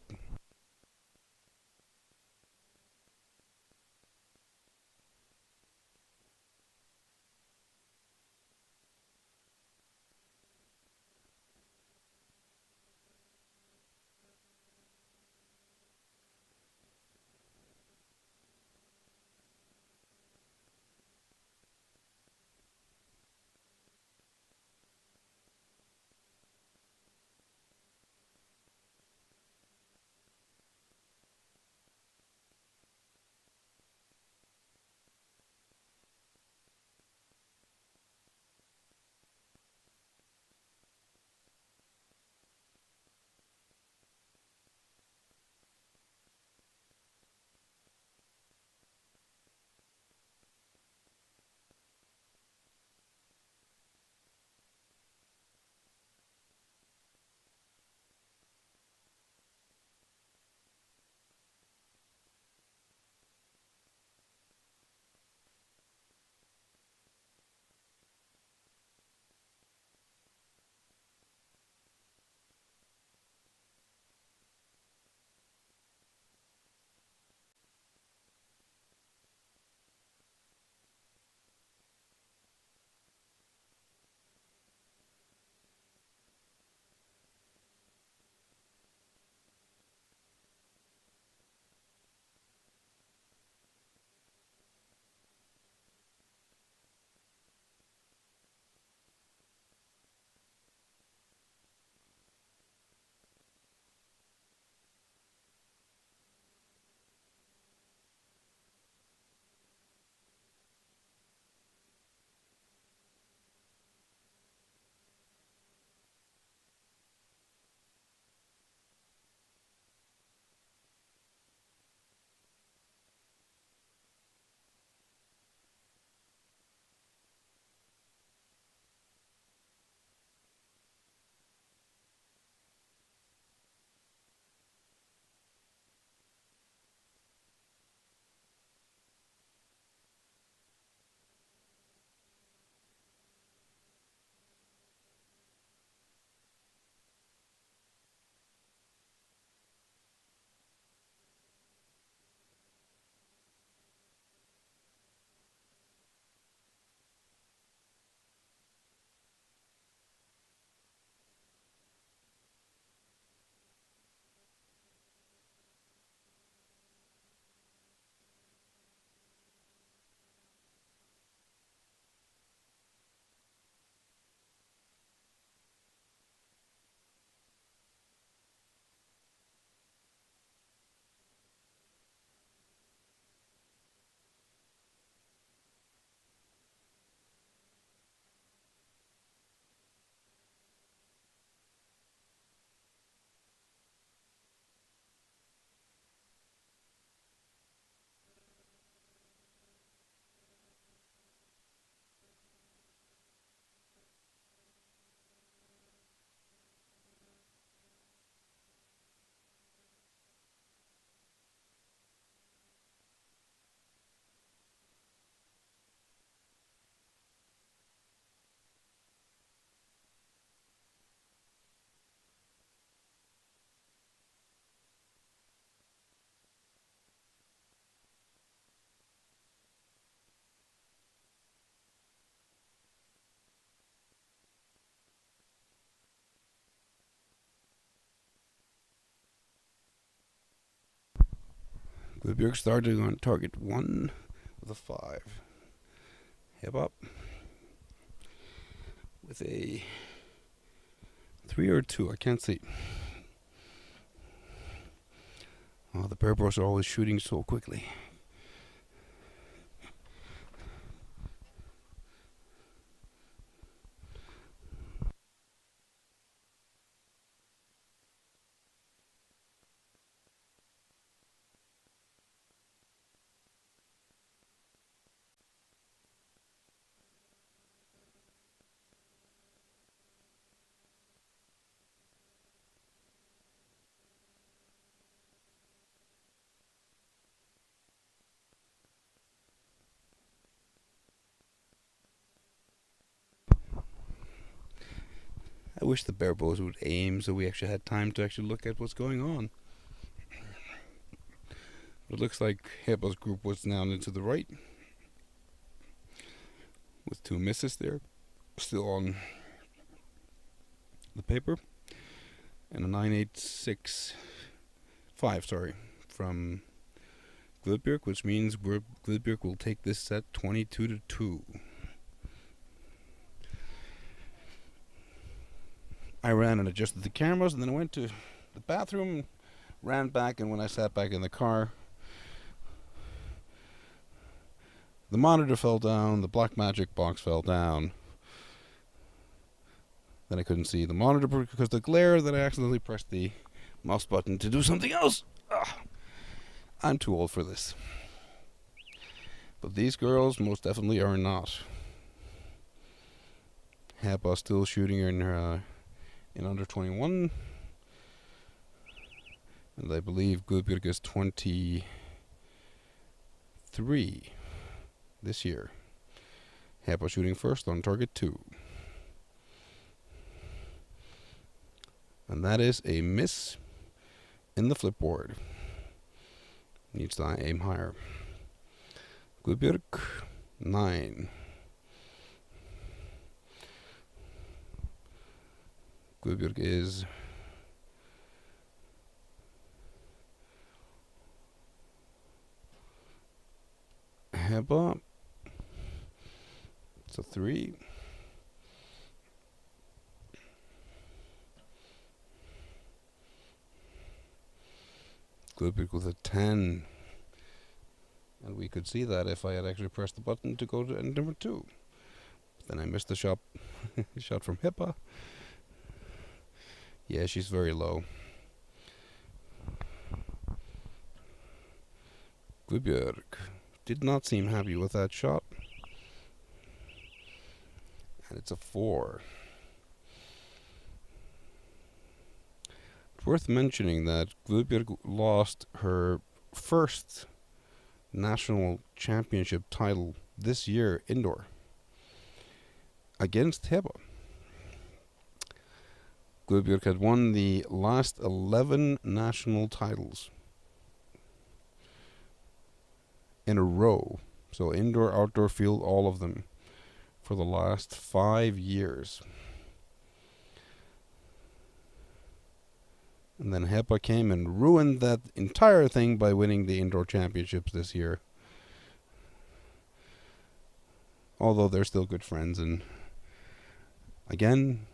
Guðbjörg starting on target 1 with a 5. Hip up with a 3 or 2, I can't see. Oh, the Berbogars are always shooting so quickly. I wish the Berbogas would aim so we actually had time to actually look at what's going on. It looks like Heba's group was down into the right, with 2 misses there, still on the paper, and a 9-8-6-5, from Guðbjörg, which means Guðbjörg will take this set 22-2. I ran and adjusted the cameras, and then I went to the bathroom, ran back, and when I sat back in the car, the monitor fell down, the Black Magic box fell down. Then I couldn't see the monitor because of the glare, that I accidentally pressed the mouse button to do something else. Ugh. I'm too old for this. But these girls most definitely are not. Heba still shooting in under 21. And I believe Guðbjörg is 23 this year. Heba shooting first on target 2. And that is a miss in the flipboard. Needs to aim higher. Guðbjörg, 9. Guðbjörg is Heba. It's a 3. Guðbjörg with a 10. And we could see that if I had actually pressed the button to go to end number 2. Then I missed the shot shot from Heba. Yeah, she's very low. Guðbjörg did not seem happy with that shot. And it's a 4. It's worth mentioning that Guðbjörg lost her first national championship title this year indoor against Heba. Guðbjörg had won the last 11 national titles in a row. So indoor, outdoor field, all of them, for the last 5 years. And then Heba came and ruined that entire thing by winning the indoor championships this year. Although they're still good friends. And again,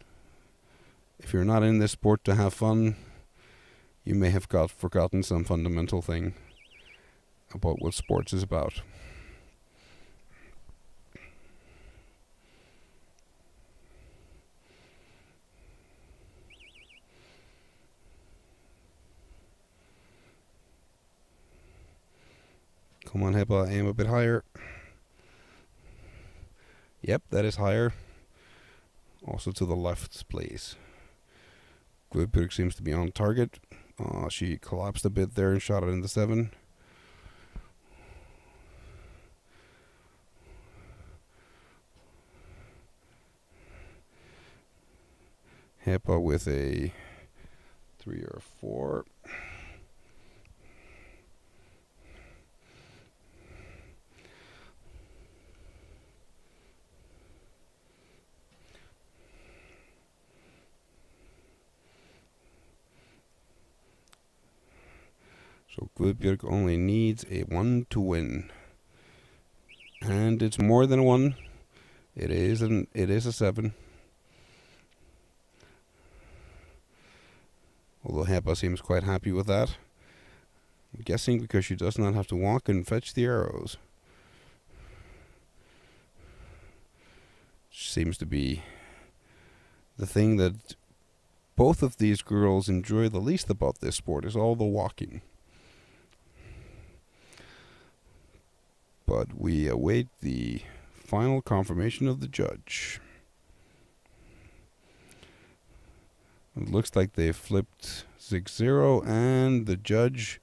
if you're not in this sport to have fun, you may have forgotten some fundamental thing about what sports is about. Come on, Heba, aim a bit higher. Yep, that is higher. Also to the left, please. Guðbjörg seems to be on target. She collapsed a bit there and shot it in the 7. Heba with a 3 or 4. So Guðbjörg only needs a 1 to win. And it's more than a 1. It is a 7. Although Heba seems quite happy with that. I'm guessing because she does not have to walk and fetch the arrows. Seems to be the thing that both of these girls enjoy the least about this sport, is all the walking. But we await the final confirmation of the judge. It looks like they flipped 6-0, and the judge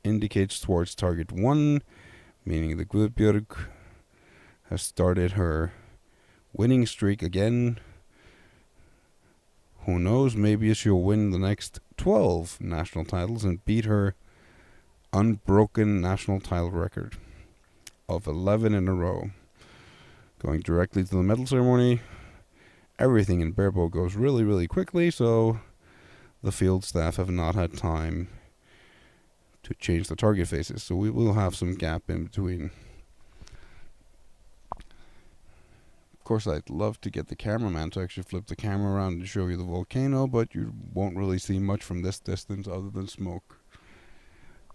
indicates towards target 1, meaning the Guðbjörg has started her winning streak again. Who knows, maybe she'll win the next 12 national titles and beat her unbroken national title record of 11 in a row. Going directly to the medal ceremony. Everything in Berboga goes really, really quickly, so the field staff have not had time to change the target faces, so we will have some gap in between. Of course, I'd love to get the cameraman to actually flip the camera around and show you the volcano, but you won't really see much from this distance other than smoke.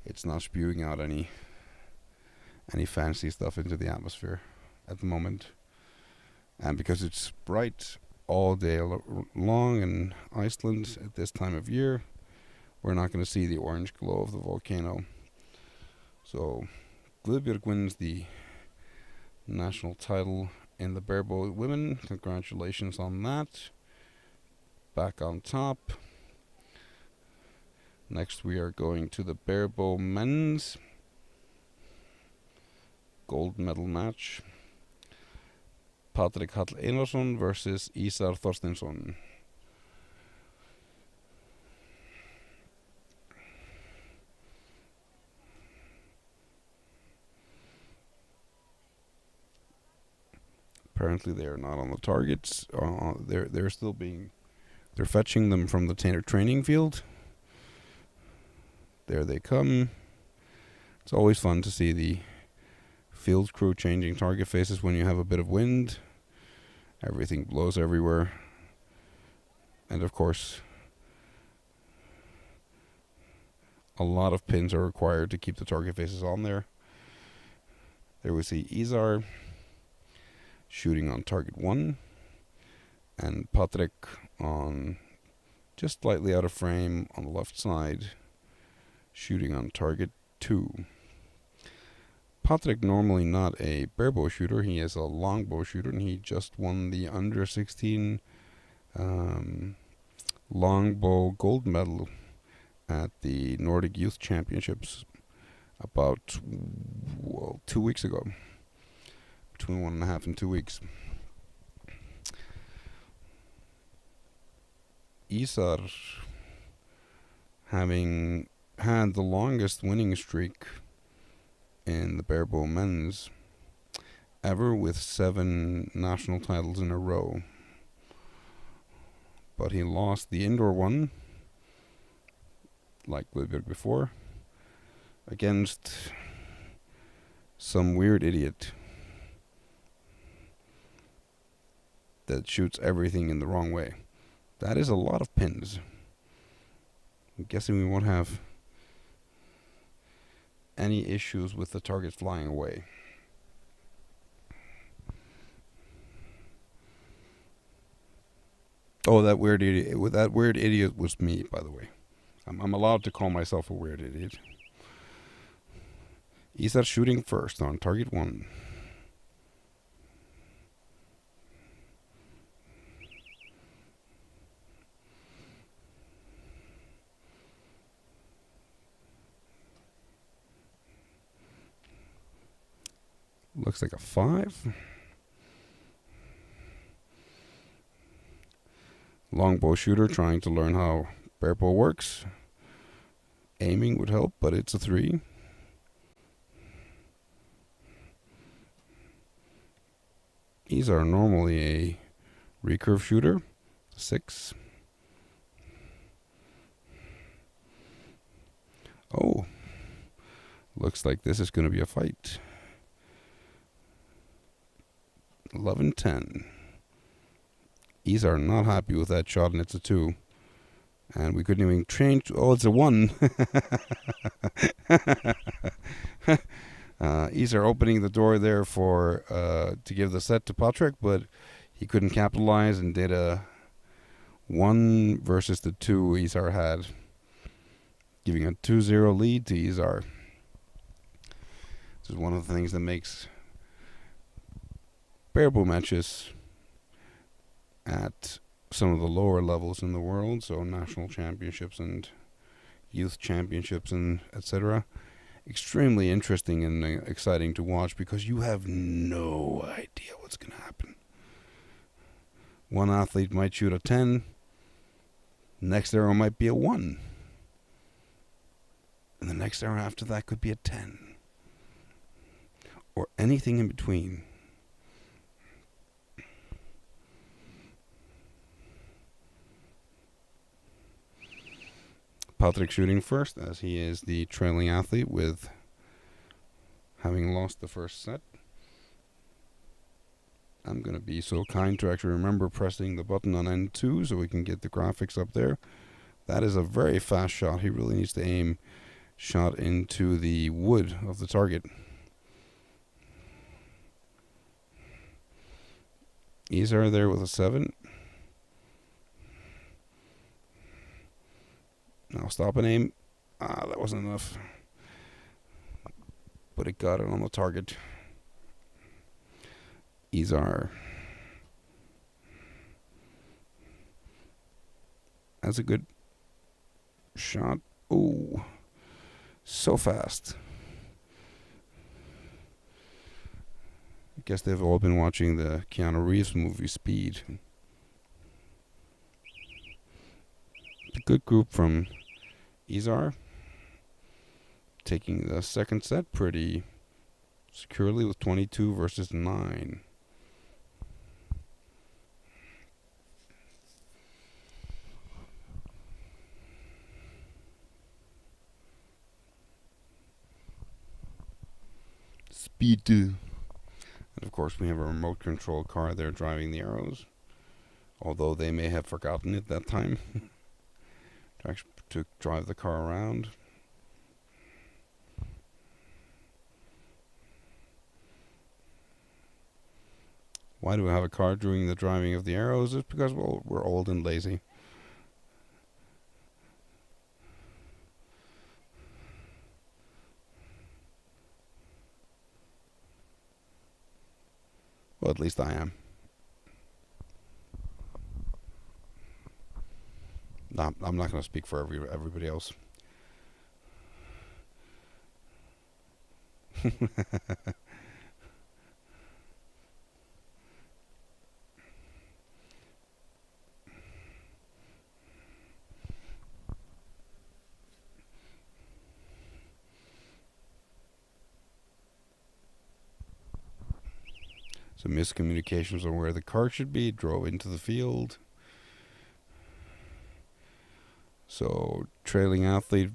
It's not spewing out any fancy stuff into the atmosphere at the moment. And because it's bright all day long in Iceland at this time of year, we're not going to see the orange glow of the volcano. So Guðbjörg wins the national title in the Berboga women. Congratulations on that. Back on top. Next we are going to the Berboga men's gold medal match. Patrik Hall Einarsson versus Ísar Þorsteinsson. Apparently they are not on the targets. They're fetching them from the training field. There they come. It's always fun to see the field crew changing target faces when you have a bit of wind. Everything blows everywhere. And of course, a lot of pins are required to keep the target faces on there. There we see Ísar shooting on target 1, and Patrik on just slightly out of frame on the left side, shooting on target 2. Patrik normally not a barebow shooter, he is a longbow shooter, and he just won the under 16 longbow gold medal at the Nordic Youth Championships about 2 weeks ago. Between 1.5 and 2 weeks. Ísar, having had the longest winning streak in the Berboga men's ever, with 7 national titles in a row. But he lost the indoor one, like Guðbjörg before, against some weird idiot that shoots everything in the wrong way. That is a lot of pins. I'm guessing we won't have any issues with the targets flying away. Oh, that weird idiot. That weird idiot was me, by the way. I'm allowed to call myself a weird idiot. Ísar shooting first on target 1. Looks like a 5. Longbow shooter trying to learn how barebow works. Aiming would help, but it's a 3. Ísar normally a recurve shooter. 6. Looks like this is going to be a fight. 11-10. Ísar not happy with that shot, and it's a 2. And we couldn't even change. Oh, it's a 1. Ísar opening the door there for to give the set to Patrik, but he couldn't capitalize and did a 1 versus the 2 Ísar had, giving a 2-0 lead to Ísar. This is one of the things that makes Berbo matches at some of the lower levels in the world, so national championships and youth championships and etc., extremely interesting and exciting to watch, because you have no idea what's going to happen. One athlete might shoot a 10, next arrow might be a 1, and the next arrow after that could be a 10, or anything in between. Patrik shooting first, as he is the trailing athlete, with having lost the first set. I'm going to be so kind to actually remember pressing the button on N2 so we can get the graphics up there. That is a very fast shot. He really needs to aim shot into the wood of the target. Ísar there with a 7. Now stop and aim. That wasn't enough. But it got it on the target. Ísar. That's a good shot. Ooh. So fast. I guess they've all been watching the Keanu Reeves movie Speed. A good group from Ísar, taking the second set pretty securely with 22 versus 9. Speed. And of course we have a remote control car there driving the arrows, although they may have forgotten it that time. To drive the car around. Why do we have a car doing the driving of the arrows? It's because, well, we're old and lazy. Well, at least I am. I'm not going to speak for everybody else. So miscommunications on where the car should be, drove into the field. So trailing athlete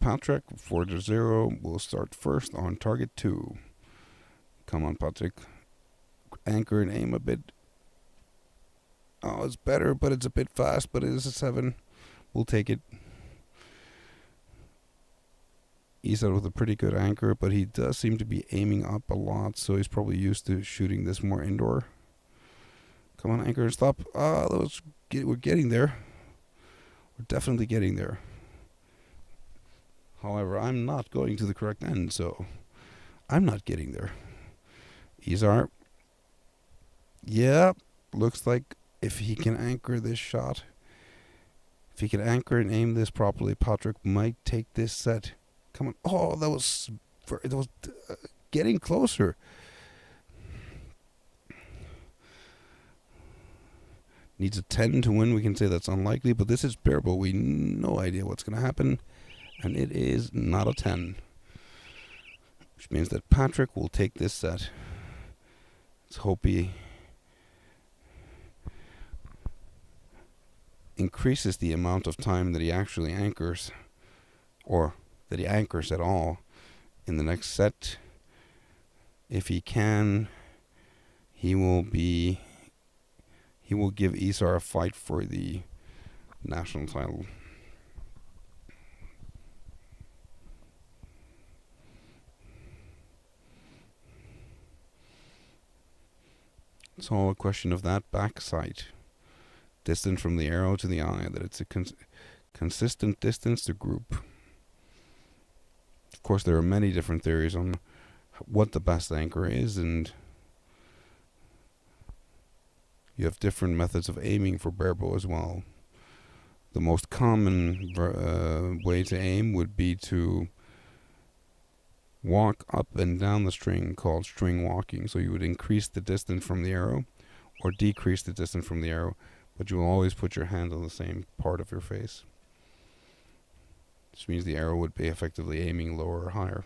Patrik 4-0 will start first on target 2. Come on, Patrik. Anchor and aim a bit. Oh, it's better, but it's a bit fast, but it is a 7. We'll take it. Ísar with a pretty good anchor, but he does seem to be aiming up a lot, so he's probably used to shooting this more indoor. Come on, anchor and stop. We're getting there. We're definitely getting there. However, I'm not going to the correct end, so I'm not getting there. Ísar. Yeah, looks like if he can anchor this shot, if he can anchor and aim this properly, Patrik might take this set. Come on. Oh, that was getting closer. Needs a 10 to win. We can say that's unlikely, but this is Berbo. We no idea what's going to happen, and it is not a 10, which means that Patrik will take this set. Let's hope he increases the amount of time that he actually anchors, or that he anchors at all in the next set. If he can, he will give Isar a fight for the national title. It's all a question of that backside distance from the arrow to the eye, that it's a consistent distance to group. Of course, there are many different theories on what the best anchor is, and you have different methods of aiming for barebow as well. The most common way to aim would be to walk up and down the string, called string walking. So you would increase the distance from the arrow or decrease the distance from the arrow, but you will always put your hand on the same part of your face, which means the arrow would be effectively aiming lower or higher.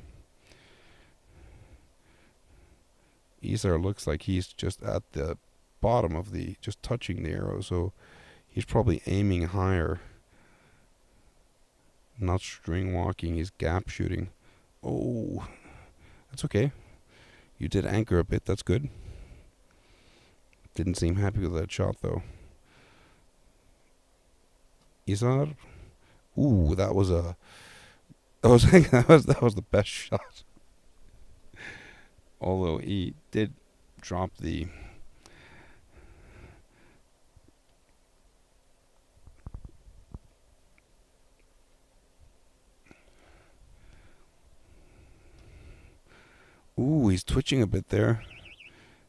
Isar looks like he's just at the bottom of just touching the arrow, so he's probably aiming higher, not string walking, he's gap shooting. Oh, that's okay. You did anchor a bit, that's good. Didn't seem happy with that shot though. Isar, ooh, that was the best shot. Although he did drop the ooh, he's twitching a bit there.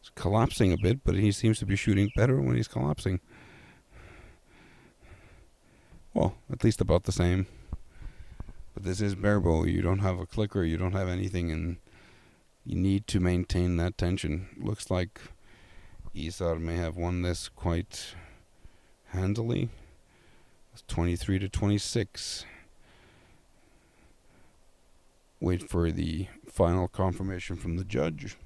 He's collapsing a bit, but he seems to be shooting better when he's collapsing. Well, at least about the same. But this is barebow. You don't have a clicker, you don't have anything, and you need to maintain that tension. Looks like Isar may have won this quite handily. It's 23-26. Wait for the final confirmation from the judge.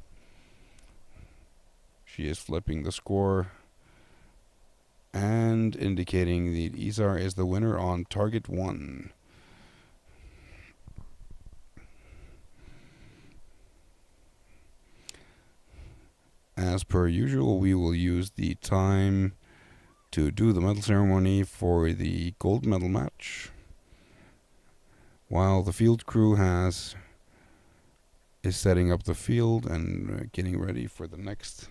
She is flipping the score and indicating that Isar is the winner on target 1. As per usual, we will use the time to do the medal ceremony for the gold medal match, while the field crew is setting up the field and getting ready for the next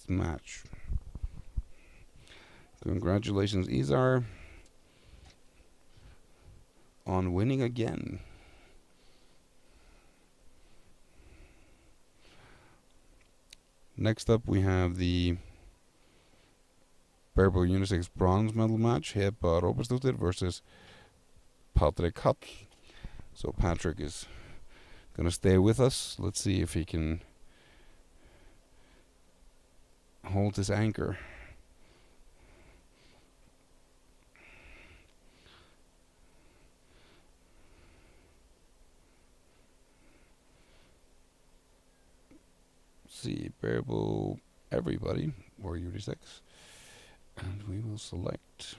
match. Congratulations, Isar, on winning again. Next up, we have the Berboga Unisex bronze medal match, Heba Róbertsdóttir versus Patrick Hall. So Patrick is going to stay with us. Let's see if he can hold his anchor. See, Berboga, everybody, or Unisex, and we will select.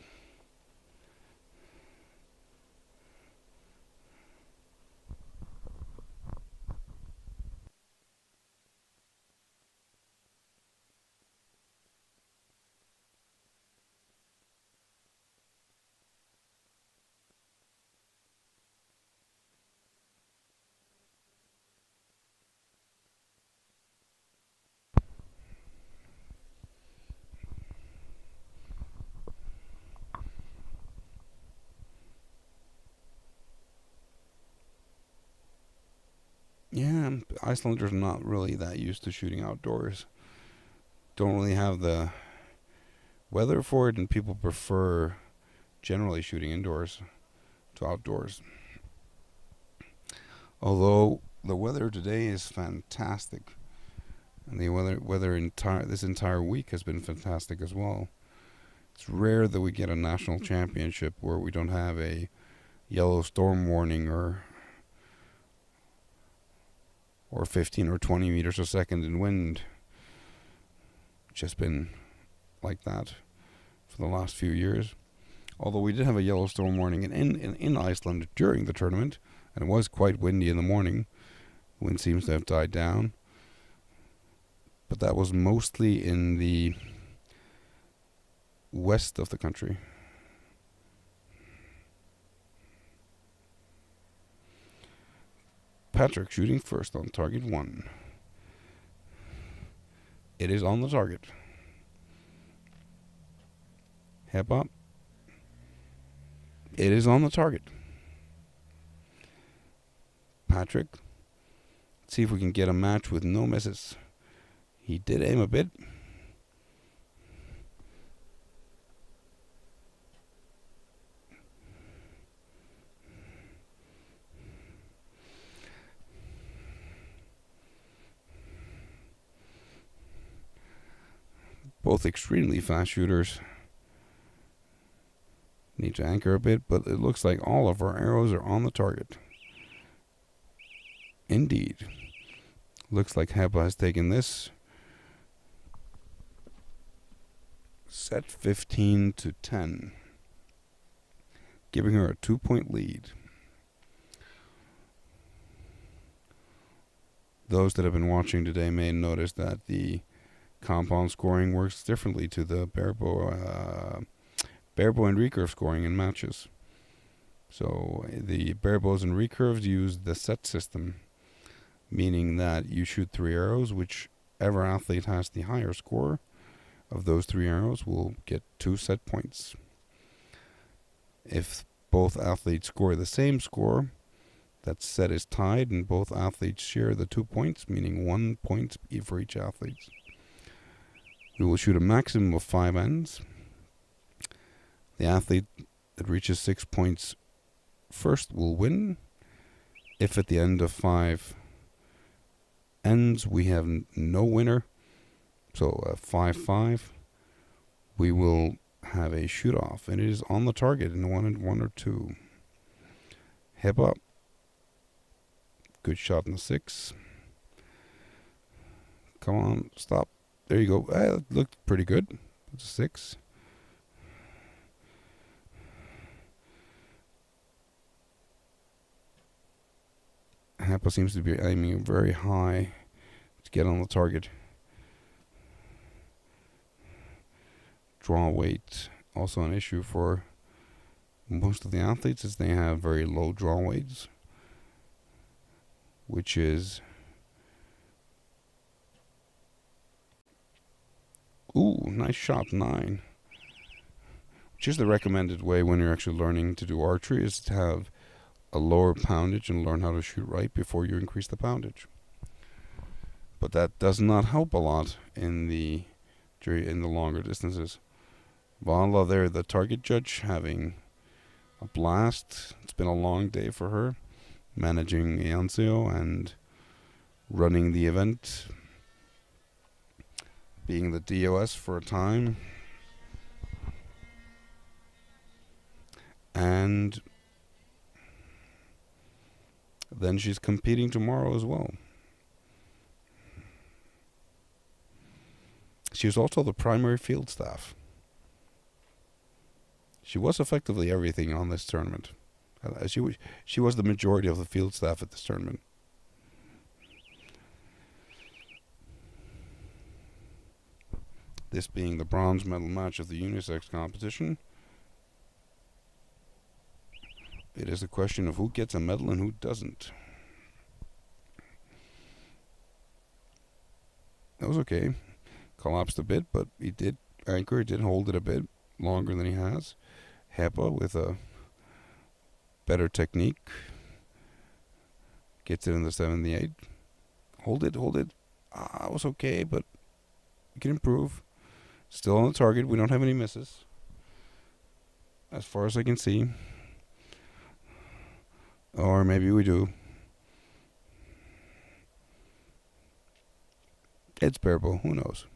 Yeah, Icelanders are not really that used to shooting outdoors. Don't really have the weather for it, and people prefer generally shooting indoors to outdoors. Although the weather today is fantastic, and the weather this entire week has been fantastic as well. It's rare that we get a national championship where we don't have a yellow storm warning or 15 or 20 meters a second in wind. Just been like that for the last few years. Although we did have a yellow storm warning in Iceland during the tournament, and it was quite windy in the morning. Wind seems to have died down. But that was mostly in the west of the country. Patrick shooting first on target 1. It is on the target. Hep up. It is on the target. Patrick. Let's see if we can get a match with no misses. He did aim a bit. Both extremely fast shooters. Need to anchor a bit, but it looks like all of our arrows are on the target. Indeed. Looks like Heba has taken this. Set 15-10. Giving her a 2-point lead. Those that have been watching today may notice that the compound scoring works differently to the Berbo and recurve scoring in matches. So the Berbos and recurves use the set system, meaning that you shoot 3 arrows, whichever athlete has the higher score of those 3 arrows will get 2 set points. If both athletes score the same score, that set is tied and both athletes share the 2 points, meaning 1 point for each athlete. We will shoot a maximum of 5 ends. The athlete that reaches 6 points first will win. If at the end of 5 ends we have no winner, so 5-5, we will have a shoot off, and it is on the target in 1 and 1 or 2. Hip up. Good shot in the 6. Come on, stop. There you go. It looked pretty good. It's a 6. Hapa seems to be aiming very high to get on the target. Draw weight, also an issue for most of the athletes, as they have very low draw weights, which is nice shot, 9. Which is the recommended way when you're actually learning to do archery, is to have a lower poundage and learn how to shoot right before you increase the poundage. But that does not help a lot in the longer distances. Vala there, the target judge, having a blast. It's been a long day for her, managing Eansio and running the event, being the DOS for a time, and then she's competing tomorrow as well. She was also the primary field staff. She was effectively everything on this tournament. She was the majority of the field staff at this tournament. This being the bronze medal match of the unisex competition. It is a question of who gets a medal and who doesn't. That was okay. Collapsed a bit, but he did anchor, he did hold it a bit longer than he has. Hepa with a better technique. Gets it in the 7, the 8. Hold it. It was okay, but you can improve. Still on the target. We don't have any misses, as far as I can see. Or maybe we do. It's Berbo. Who knows?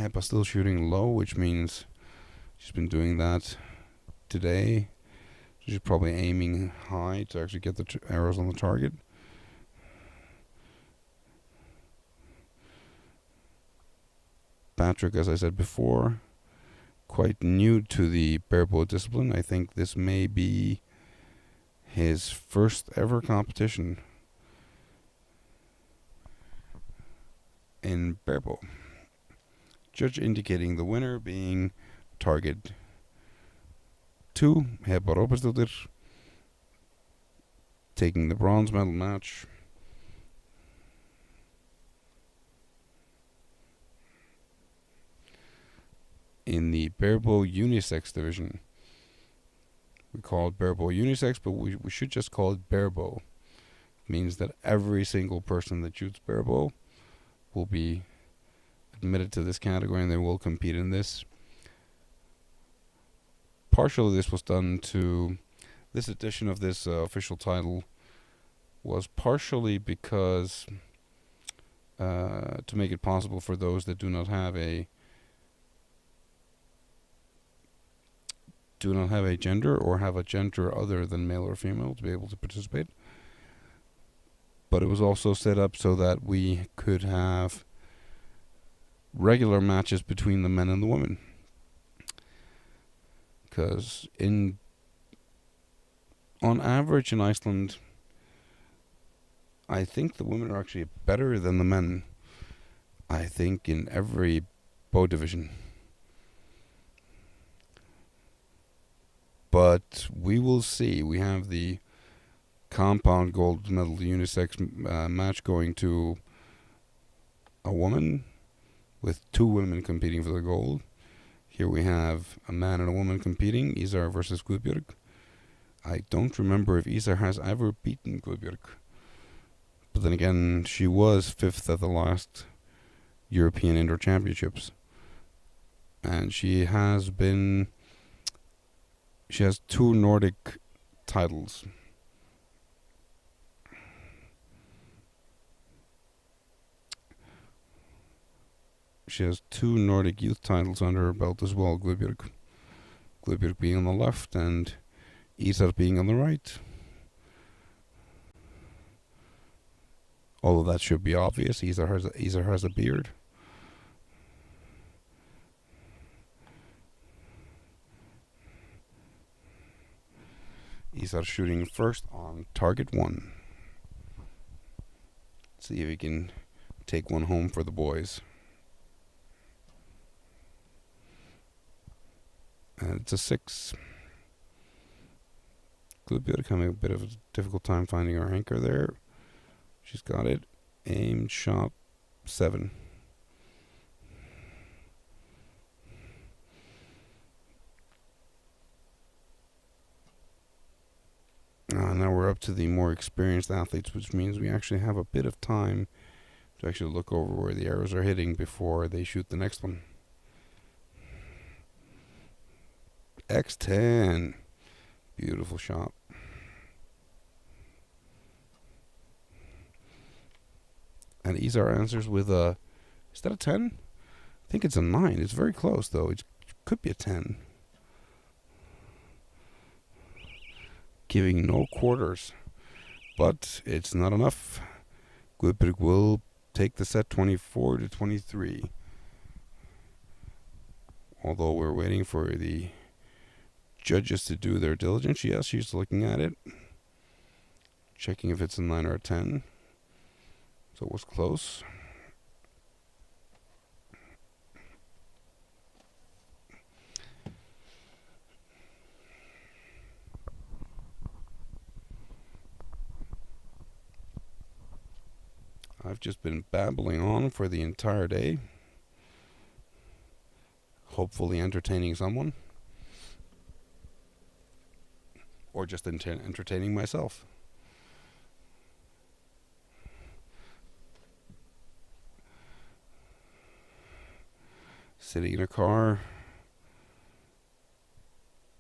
Heba still shooting low, which means she's been doing that today. She's probably aiming high to actually get the arrows on the target. Patrick, as I said before, quite new to the barebow discipline. I think this may be his first ever competition in barebow. Judge indicating the winner being target 2, Heba Róbersdóttir, taking the bronze medal match. In the barebow unisex division. We call it barebow unisex, but we should just call it barebow. It means that every single person that shoots barebow will be admitted to this category and they will compete in this. Partially this was done to, this edition of this official title was partially because to make it possible for those that do not have a gender or have a gender other than male or female to be able to participate. But it was also set up so that we could have regular matches between the men and the women. Because on average in Iceland, I think the women are actually better than the men. I think in every bow division. But we will see. We have the compound gold medal unisex match going to a woman with 2 women competing for the gold. Here we have a man and a woman competing, Ísar versus Guðbjörg. I don't remember if Ísar has ever beaten Guðbjörg. But then again, she was 5th at the last European Indoor Championships. And she has 2 Nordic titles. She has 2 Nordic youth titles under her belt as well, Guðbjörg. Guðbjörg being on the left and Ísar being on the right. Although that should be obvious, Ísar has a beard. Ísar shooting first on target 1. Let's see if he can take one home for the boys. And it's a 6. Guðbjörg having a bit of a difficult time finding her anchor there. She's got it. Aimed, shot, 7. Now we're up to the more experienced athletes, which means we actually have a bit of time to actually look over where the arrows are hitting before they shoot the next one. X10. Beautiful shot. And Ísar answers with a... Is that a 10? I think it's a 9. It's very close, though. It could be a 10. Giving no quarters. But it's not enough. Guðbjörg will take the set 24-23. Although we're waiting for the judges to do their diligence. Yes, she's looking at it. Checking if it's a 9 or a 10. So it was close. I've just been babbling on for the entire day. Hopefully entertaining someone. Or just entertaining myself. Sitting in a car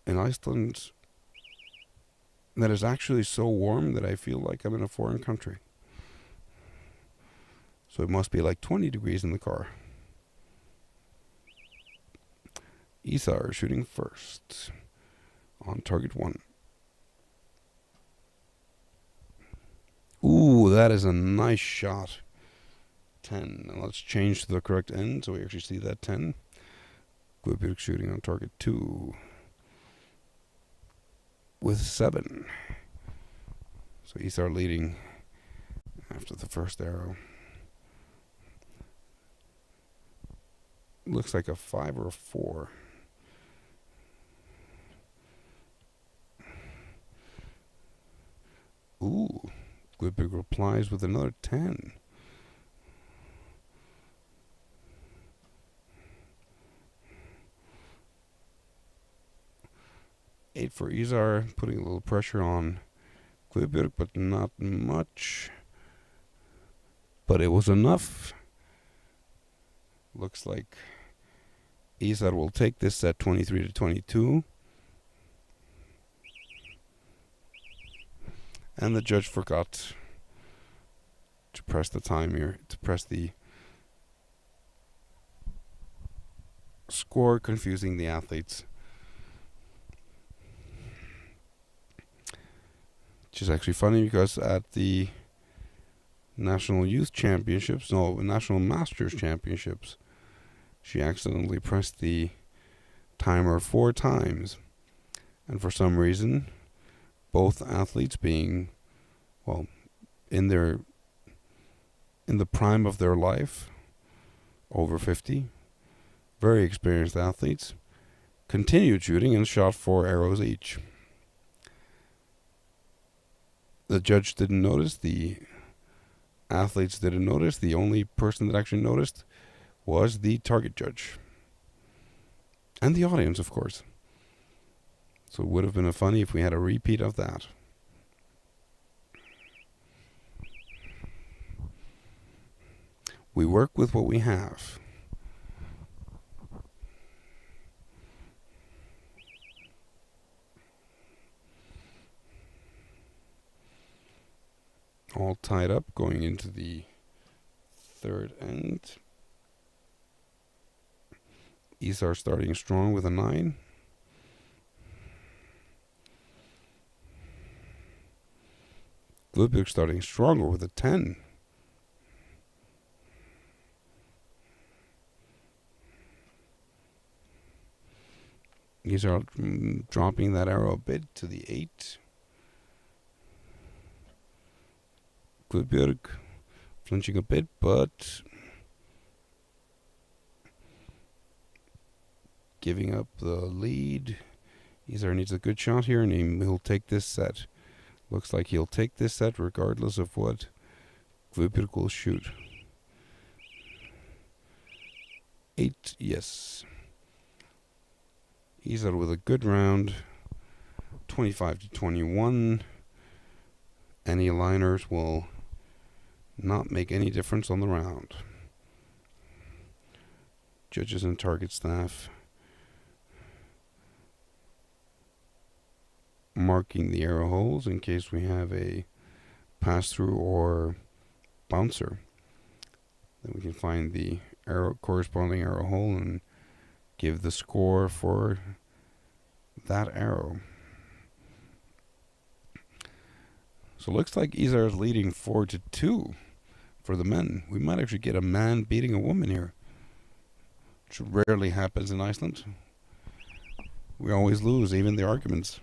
in Iceland that is actually so warm that I feel like I'm in a foreign country. So it must be like 20 degrees in the car. Ísar shooting first on target 1. Ooh, that is a nice shot. 10. Now let's change to the correct end so we actually see that 10. Guðbjörg shooting on target 2 with 7. So Ísar leading after the first arrow. Looks like a 5 or a 4. Ooh, Guðbjörg replies with another 10. Eight for Ísar, putting a little pressure on Guðbjörg, but not much. But it was enough. Looks like Ísar will take this set 23-22. And the judge forgot to press the time here, to press the score, confusing the athletes. Which is actually funny because at the National Youth Championships, no, National Masters Championships, she accidentally pressed the timer 4 times. And for some reason, both athletes being, well, in the prime of their life, over 50, very experienced athletes, continued shooting and shot 4 arrows each. The judge didn't notice, the athletes didn't notice, the only person that actually noticed was the target judge. And the audience, of course. So it would have been funny if we had a repeat of that. We work with what we have. All tied up going into the third end. Ísar starting strong with a 9. Guðbjörg starting stronger with a 10. Ísar dropping that arrow a bit to the 8. Guðbjörg flinching a bit, but giving up the lead. Ísar needs a good shot here, and he'll take this set. Looks like he'll take this set regardless of what Guðbjörg will shoot. 8, yes. Ísar with a good round. 25-21. Any liners will not make any difference on the round. Judges and target staff marking the arrow holes in case we have a pass-through or bouncer. Then we can find the corresponding arrow hole and give the score for that arrow. So it looks like Ísar is leading 4-2 for the men. We might actually get a man beating a woman here, which rarely happens in Iceland. We always lose, even the arguments.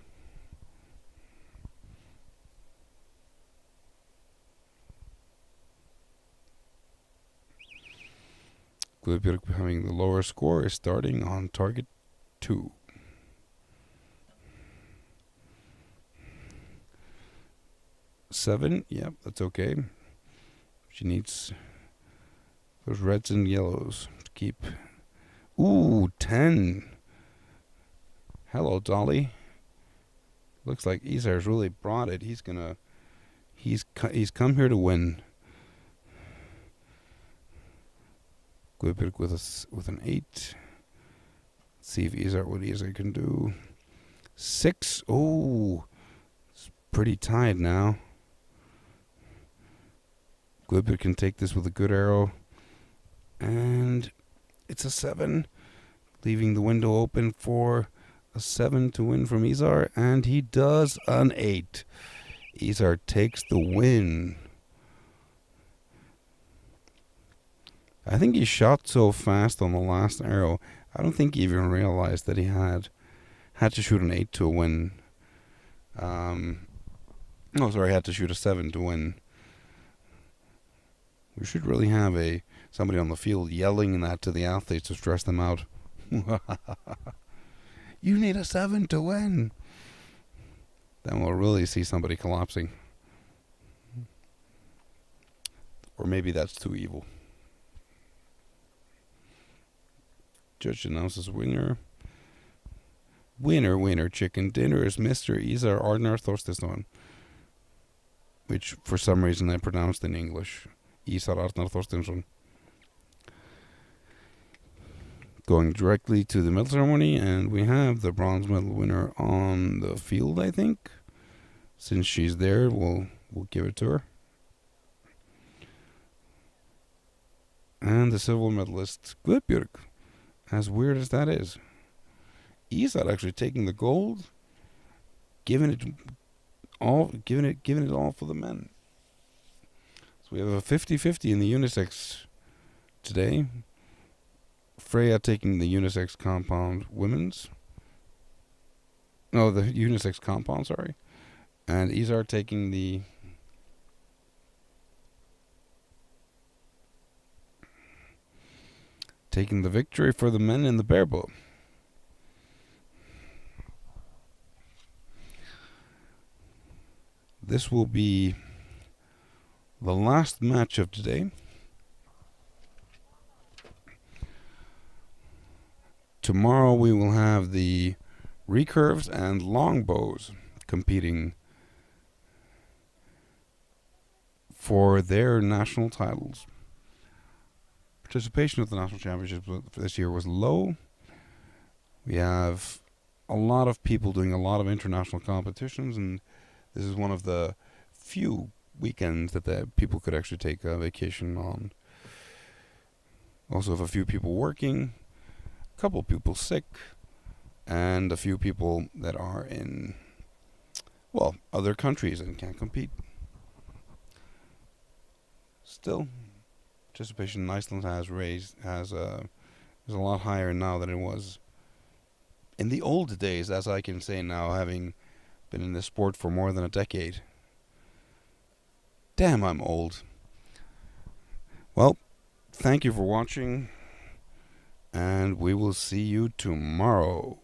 Guðbjörg, having the lower score, is starting on target 2. Seven, yep, that's okay. She needs those reds and yellows to keep. Ooh, 10. Hello, Dolly. Looks like Ísar's really brought it. He's come here to win. Guðbjörg with an 8. Let's see if what Ísar can do. 6. Oh, it's pretty tied now. Guðbjörg can take this with a good arrow. And it's a 7. leaving the window open for a 7 to win from Izar, and he does an 8. Izar takes the win. I think he shot so fast on the last arrow, I don't think he even realized that he had to shoot an 8 to win. No, sorry, had to shoot a 7 to win. We should really have somebody on the field yelling that to the athletes to stress them out. You need a 7 to win. Then we'll really see somebody collapsing. Or maybe that's too evil. Judge announces winner. Winner, chicken dinner is Mr. Ísar Arnar Þorsteinsson. Which, for some reason, I pronounced in English. Ísar Arnar Þorsteinsson. Going directly to the medal ceremony, and we have the bronze medal winner on the field, I think. Since she's there, we'll give it to her. And the silver medalist, Guðbjörg. As weird as that is. Ísar actually taking the gold, giving it all for the men. So we have a 50-50 in the unisex today. Freya taking the unisex compound women's. No, the unisex compound, sorry. And Ísar taking the victory for the men in the Berboga. This will be the last match of today. Tomorrow we will have the recurves and longbows competing for their national titles. Participation at the national championships for this year was low. We have a lot of people doing a lot of international competitions, and this is one of the few weekends that the people could actually take a vacation on. Also have a few people working, a couple of people sick, and a few people that are in, well, other countries and can't compete. Still, participation in Iceland is a lot higher now than it was in the old days, as I can say now, having been in this sport for more than a decade. Damn, I'm old. Well, thank you for watching, and we will see you tomorrow.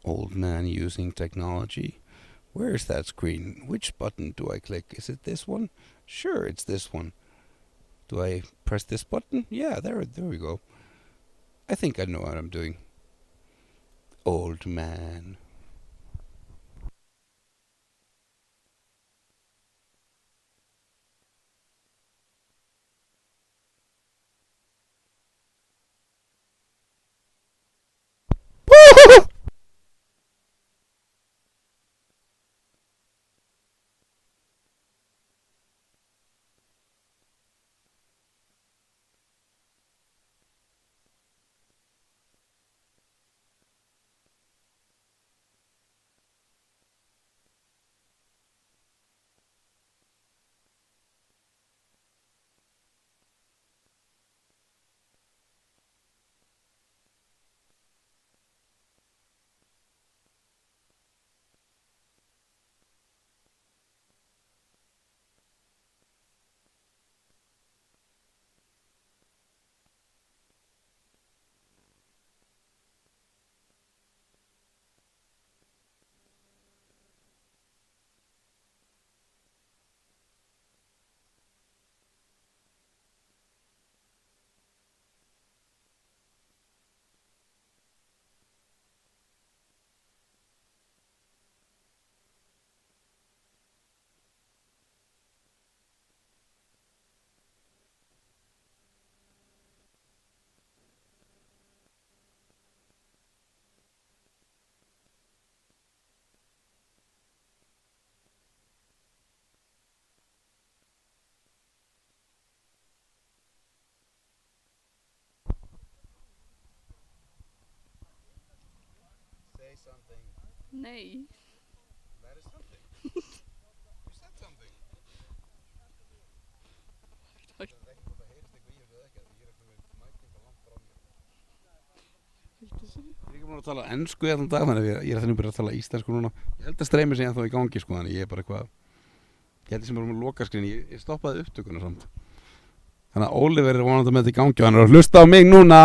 Old man using technology. Where's that screen? Which button do I click? Is it this one? Sure, it's this one. Do I press this button? Yeah, there we go. I think I know what I'm doing. Old man.
Nei.
That is something. You said something.
Takk.
Það er ekki hvort það heyrist eitthvað í þessu eða ekki, því ég er ekki með mækninga langt frá mér. Ég er ekki búin að tala ensku í allan dag, þannig að ég er þannig byrjað að tala íslensku núna. Ég held að streymi sig ennþá í gangi, sko, þannig ég er bara eitthvað. Ég held sem bara með lokaskrin, ég stoppaði upptökuna samt. Þannig að Oliver er vonandi með þetta í gangi og hann er að hlusta á mig núna.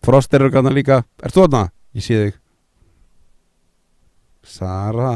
Frost eru gana líka. Ert þú þarna? Ég sé þig. Sara.